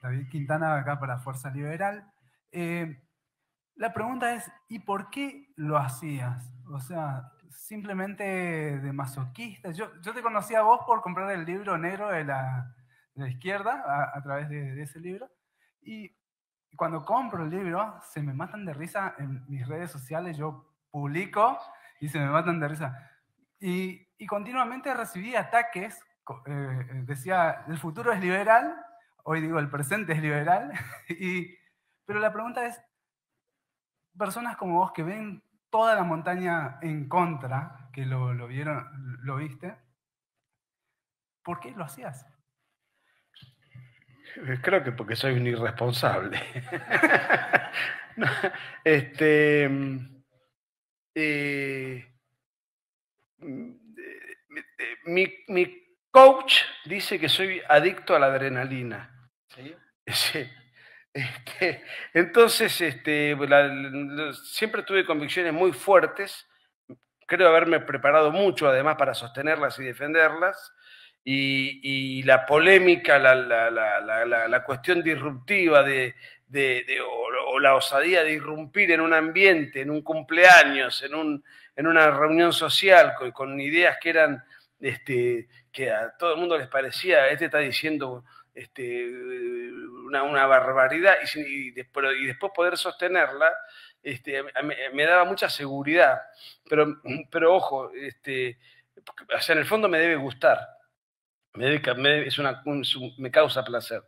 David Quintana, acá para Fuerza Liberal. La pregunta es, ¿y por qué lo hacías? O sea, simplemente de masoquista. Yo te conocí a vos por comprar el libro negro de la izquierda, a través de ese libro, y cuando compro el libro, se me matan de risa en mis redes sociales, yo publico y se me matan de risa. Y continuamente recibí ataques, decía, el futuro es liberal, hoy digo, el presente es liberal, pero la pregunta es, personas como vos que ven toda la montaña en contra, que lo vieron, lo viste, ¿por qué lo hacías? Creo que porque soy un irresponsable. No, mi coach dice que soy adicto a la adrenalina. ¿Sí? Sí. Entonces, siempre tuve convicciones muy fuertes. Creo haberme preparado mucho, además, para sostenerlas y defenderlas. Y la polémica, la cuestión disruptiva o la osadía de irrumpir en un ambiente, en un cumpleaños, en una reunión social con ideas que eran, que a todo el mundo les parecía, está diciendo una barbaridad, y después poder sostenerla, me daba mucha seguridad. Pero ojo, o sea, en el fondo me debe gustar. Me causa placer,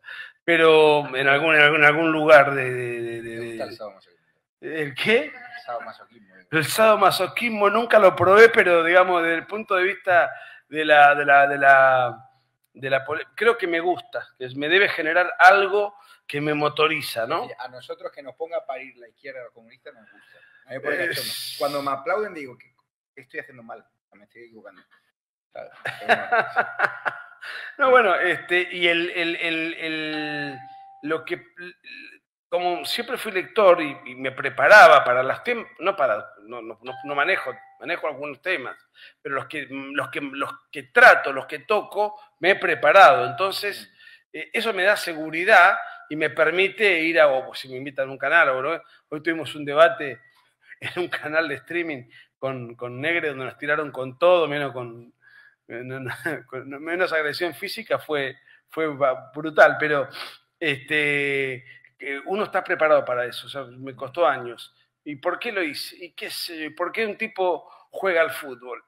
pero en algún lugar ¿El qué? El sadomasoquismo. El sadomasoquismo nunca lo probé, pero digamos desde el punto de vista creo que me gusta, que me debe generar algo que me motoriza, ¿no? A nosotros que nos ponga a parir la izquierda comunista nos gusta. A mí me pone cachondo. Cuando me aplauden digo que estoy haciendo mal, me estoy equivocando. Claro. No, bueno, y lo que, como siempre fui lector y me preparaba para las temas, no manejo algunos temas, pero los que trato, los que toco, me he preparado. Entonces, eso me da seguridad y me permite ir si me invitan a un canal, hoy tuvimos un debate en un canal de streaming con Negre, donde nos tiraron con todo, menos menos agresión física, fue brutal, pero uno está preparado para eso, o sea, me costó años. ¿Y por qué lo hice? ¿Y qué sé yo? ¿Por qué un tipo juega al fútbol?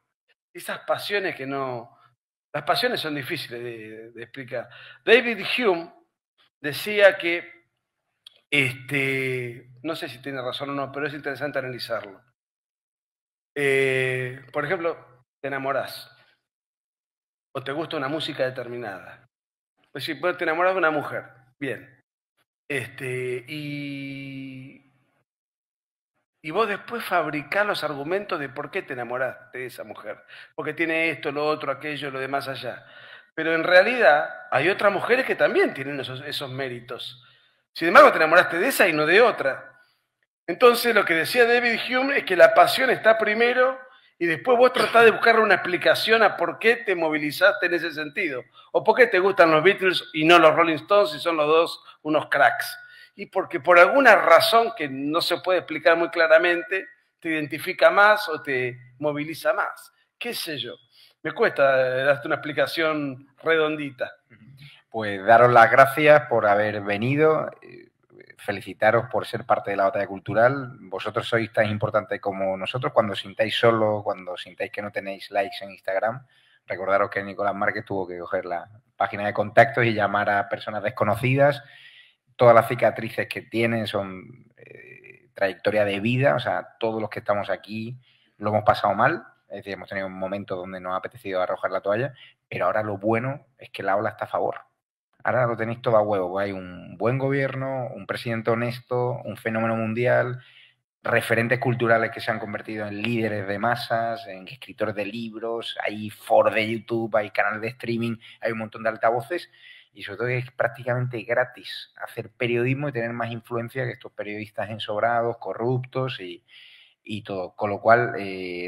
Esas pasiones que no... Las pasiones son difíciles de explicar. David Hume decía que, no sé si tiene razón o no, pero es interesante analizarlo. Por ejemplo, te enamorás o te gusta una música determinada. Pues si te enamorás de una mujer, bien. Y vos después fabricás los argumentos de por qué te enamoraste de esa mujer. Porque tiene esto, lo otro, aquello, lo demás allá. Pero en realidad hay otras mujeres que también tienen esos méritos. Sin embargo, te enamoraste de esa y no de otra. Entonces, lo que decía David Hume es que la pasión está primero y después vos tratás de buscarle una explicación a por qué te movilizaste en ese sentido. O por qué te gustan los Beatles y no los Rolling Stones y son los dos unos cracks. Y porque por alguna razón que no se puede explicar muy claramente, te identifica más o te moviliza más. ¿Qué sé yo? Me cuesta darte una explicación redondita. Pues daros las gracias por haber venido, felicitaros por ser parte de la batalla cultural. Vosotros sois tan importantes como nosotros. Cuando os sintáis solo, cuando sintáis que no tenéis likes en Instagram, recordaros que Nicolás Márquez tuvo que coger la página de contactos y llamar a personas desconocidas. Todas las cicatrices que tienen son trayectoria de vida, o sea, todos los que estamos aquí lo hemos pasado mal, es decir, hemos tenido un momento donde nos ha apetecido arrojar la toalla, pero ahora lo bueno es que la ola está a favor. Ahora lo tenéis todo a huevo, hay un buen gobierno, un presidente honesto, un fenómeno mundial, referentes culturales que se han convertido en líderes de masas, en escritores de libros, hay foros de YouTube, hay canales de streaming, hay un montón de altavoces, y sobre todo es prácticamente gratis hacer periodismo y tener más influencia que estos periodistas ensobrados, corruptos y todo. Con lo cual,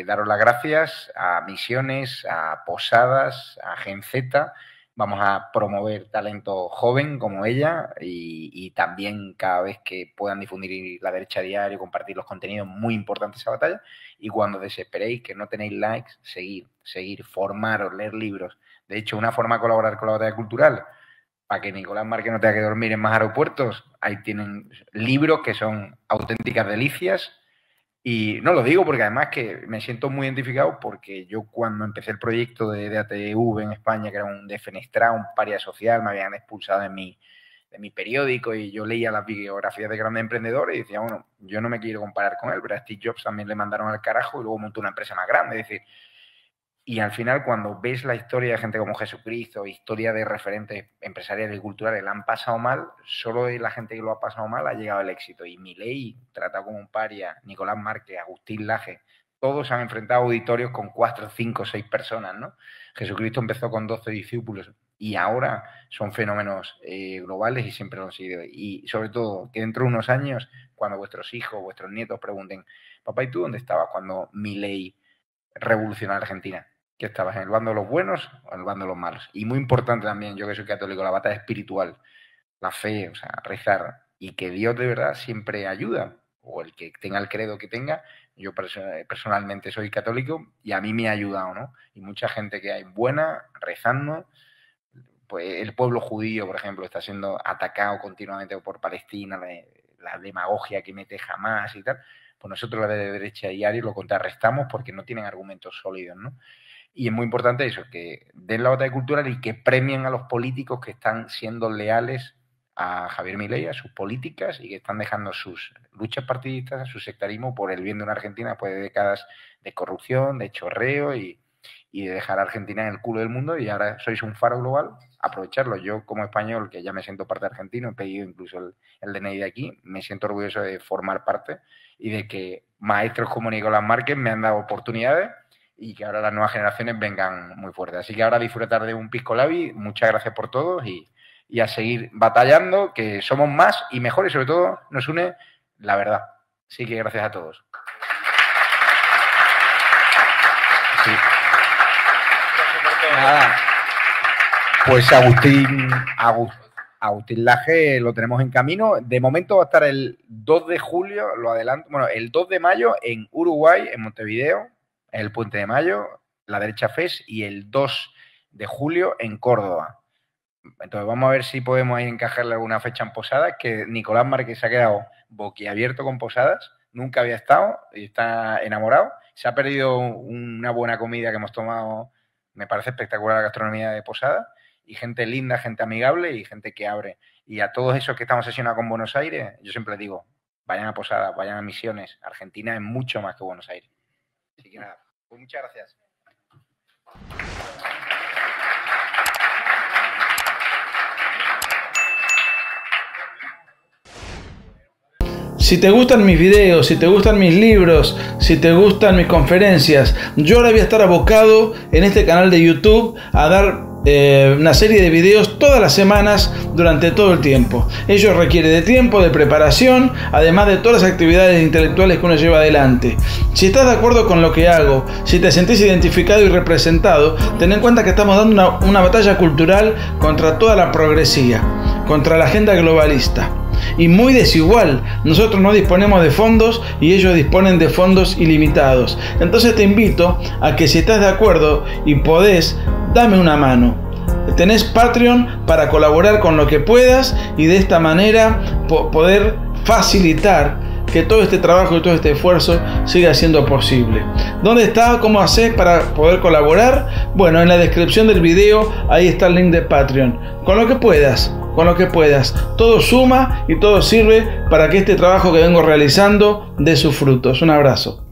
daros las gracias a Misiones, a Posadas, a Gen Z. Vamos a promover talento joven como ella y también cada vez que puedan difundir la derecha diario, compartir los contenidos, muy importante esa batalla. Y cuando desesperéis, que no tenéis likes, seguir, formaros, leer libros. De hecho, una forma de colaborar con la batalla cultural, para que Nicolás Márquez no tenga que dormir en más aeropuertos, ahí tienen libros que son auténticas delicias. Y no lo digo porque además que me siento muy identificado porque yo cuando empecé el proyecto de DATV en España, que era un defenestrado, un paria social, me habían expulsado de mi periódico y yo leía las biografías de grandes emprendedores y decía, bueno, yo no me quiero comparar con él, pero a Steve Jobs también le mandaron al carajo y luego montó una empresa más grande. Es decir, y al final cuando ves la historia de gente como Jesucristo, historia de referentes empresariales y culturales, la han pasado mal, solo la gente que lo ha pasado mal ha llegado al éxito. Y Milei, tratado como un paria, Nicolás Márquez, Agustín Laje, todos han enfrentado auditorios con 4, 5, 6 personas, ¿no? Jesucristo empezó con 12 discípulos y ahora son fenómenos globales y siempre lo han sido. Y sobre todo, que dentro de unos años, cuando vuestros hijos, vuestros nietos pregunten, papá, ¿y tú dónde estabas cuando Milei revolucionó a Argentina? ¿Que estabas en el bando de los buenos o en el bando de los malos? Y muy importante también, yo que soy católico, la batalla espiritual, la fe, o sea, rezar, y que Dios de verdad siempre ayuda, o el que tenga el credo que tenga. Yo personalmente soy católico y a mí me ha ayudado, ¿no? Y mucha gente que hay buena, rezando. Pues el pueblo judío, por ejemplo, está siendo atacado continuamente por Palestina, la demagogia que mete Hamás y tal. Pues nosotros la de derecha diario lo contrarrestamos porque no tienen argumentos sólidos, ¿no? Y es muy importante eso, que den la batalla cultural y que premien a los políticos que están siendo leales a Javier Milei, a sus políticas y que están dejando sus luchas partidistas, su sectarismo por el bien de una Argentina después de décadas de corrupción, de chorreo y de dejar a Argentina en el culo del mundo. Y ahora sois un faro global, aprovecharlo. Yo como español, que ya me siento parte argentino, he pedido incluso el DNI de aquí, me siento orgulloso de formar parte y de que maestros como Nicolás Márquez me han dado oportunidades y que ahora las nuevas generaciones vengan muy fuertes. Así que ahora disfrutar de un pisco labi. Muchas gracias por todos y a seguir batallando, que somos más y mejores, y sobre todo nos une la verdad. Así que gracias a todos. Sí. Nada. Pues Agustín Laje lo tenemos en camino. De momento va a estar el 2 de julio, lo adelanto, bueno, el 2 de mayo en Uruguay, en Montevideo, el Puente de Mayo, la Derecha FES, y el 2 de julio en Córdoba. Entonces vamos a ver si podemos ahí encajarle alguna fecha en Posadas, que Nicolás Márquez se ha quedado boquiabierto con Posadas, nunca había estado y está enamorado. Se ha perdido una buena comida que hemos tomado, me parece espectacular la gastronomía de Posadas, y gente linda, gente amigable y gente que abre. Y a todos esos que estamos sesionados con Buenos Aires, yo siempre les digo, vayan a Posadas, vayan a Misiones. Argentina es mucho más que Buenos Aires. Así que nada, pues muchas gracias. Si te gustan mis videos, si te gustan mis libros, si te gustan mis conferencias, yo ahora voy a estar abocado en este canal de YouTube a dar una serie de videos todas las semanas durante todo el tiempo. Ello requiere de tiempo, de preparación, además de todas las actividades intelectuales que uno lleva adelante. Si estás de acuerdo con lo que hago, si te sentís identificado y representado, ten en cuenta que estamos dando una batalla cultural contra toda la progresía, contra la agenda globalista. Y muy desigual. Nosotros no disponemos de fondos y ellos disponen de fondos ilimitados. Entonces te invito a que, si estás de acuerdo y podés, dame una mano. Tenés Patreon para colaborar con lo que puedas y de esta manera poder facilitar que todo este trabajo y todo este esfuerzo siga siendo posible. ¿Dónde está? ¿Cómo haces para poder colaborar? Bueno, en la descripción del video ahí está el link de Patreon. Con lo que puedas. Todo suma y todo sirve para que este trabajo que vengo realizando dé sus frutos. Un abrazo.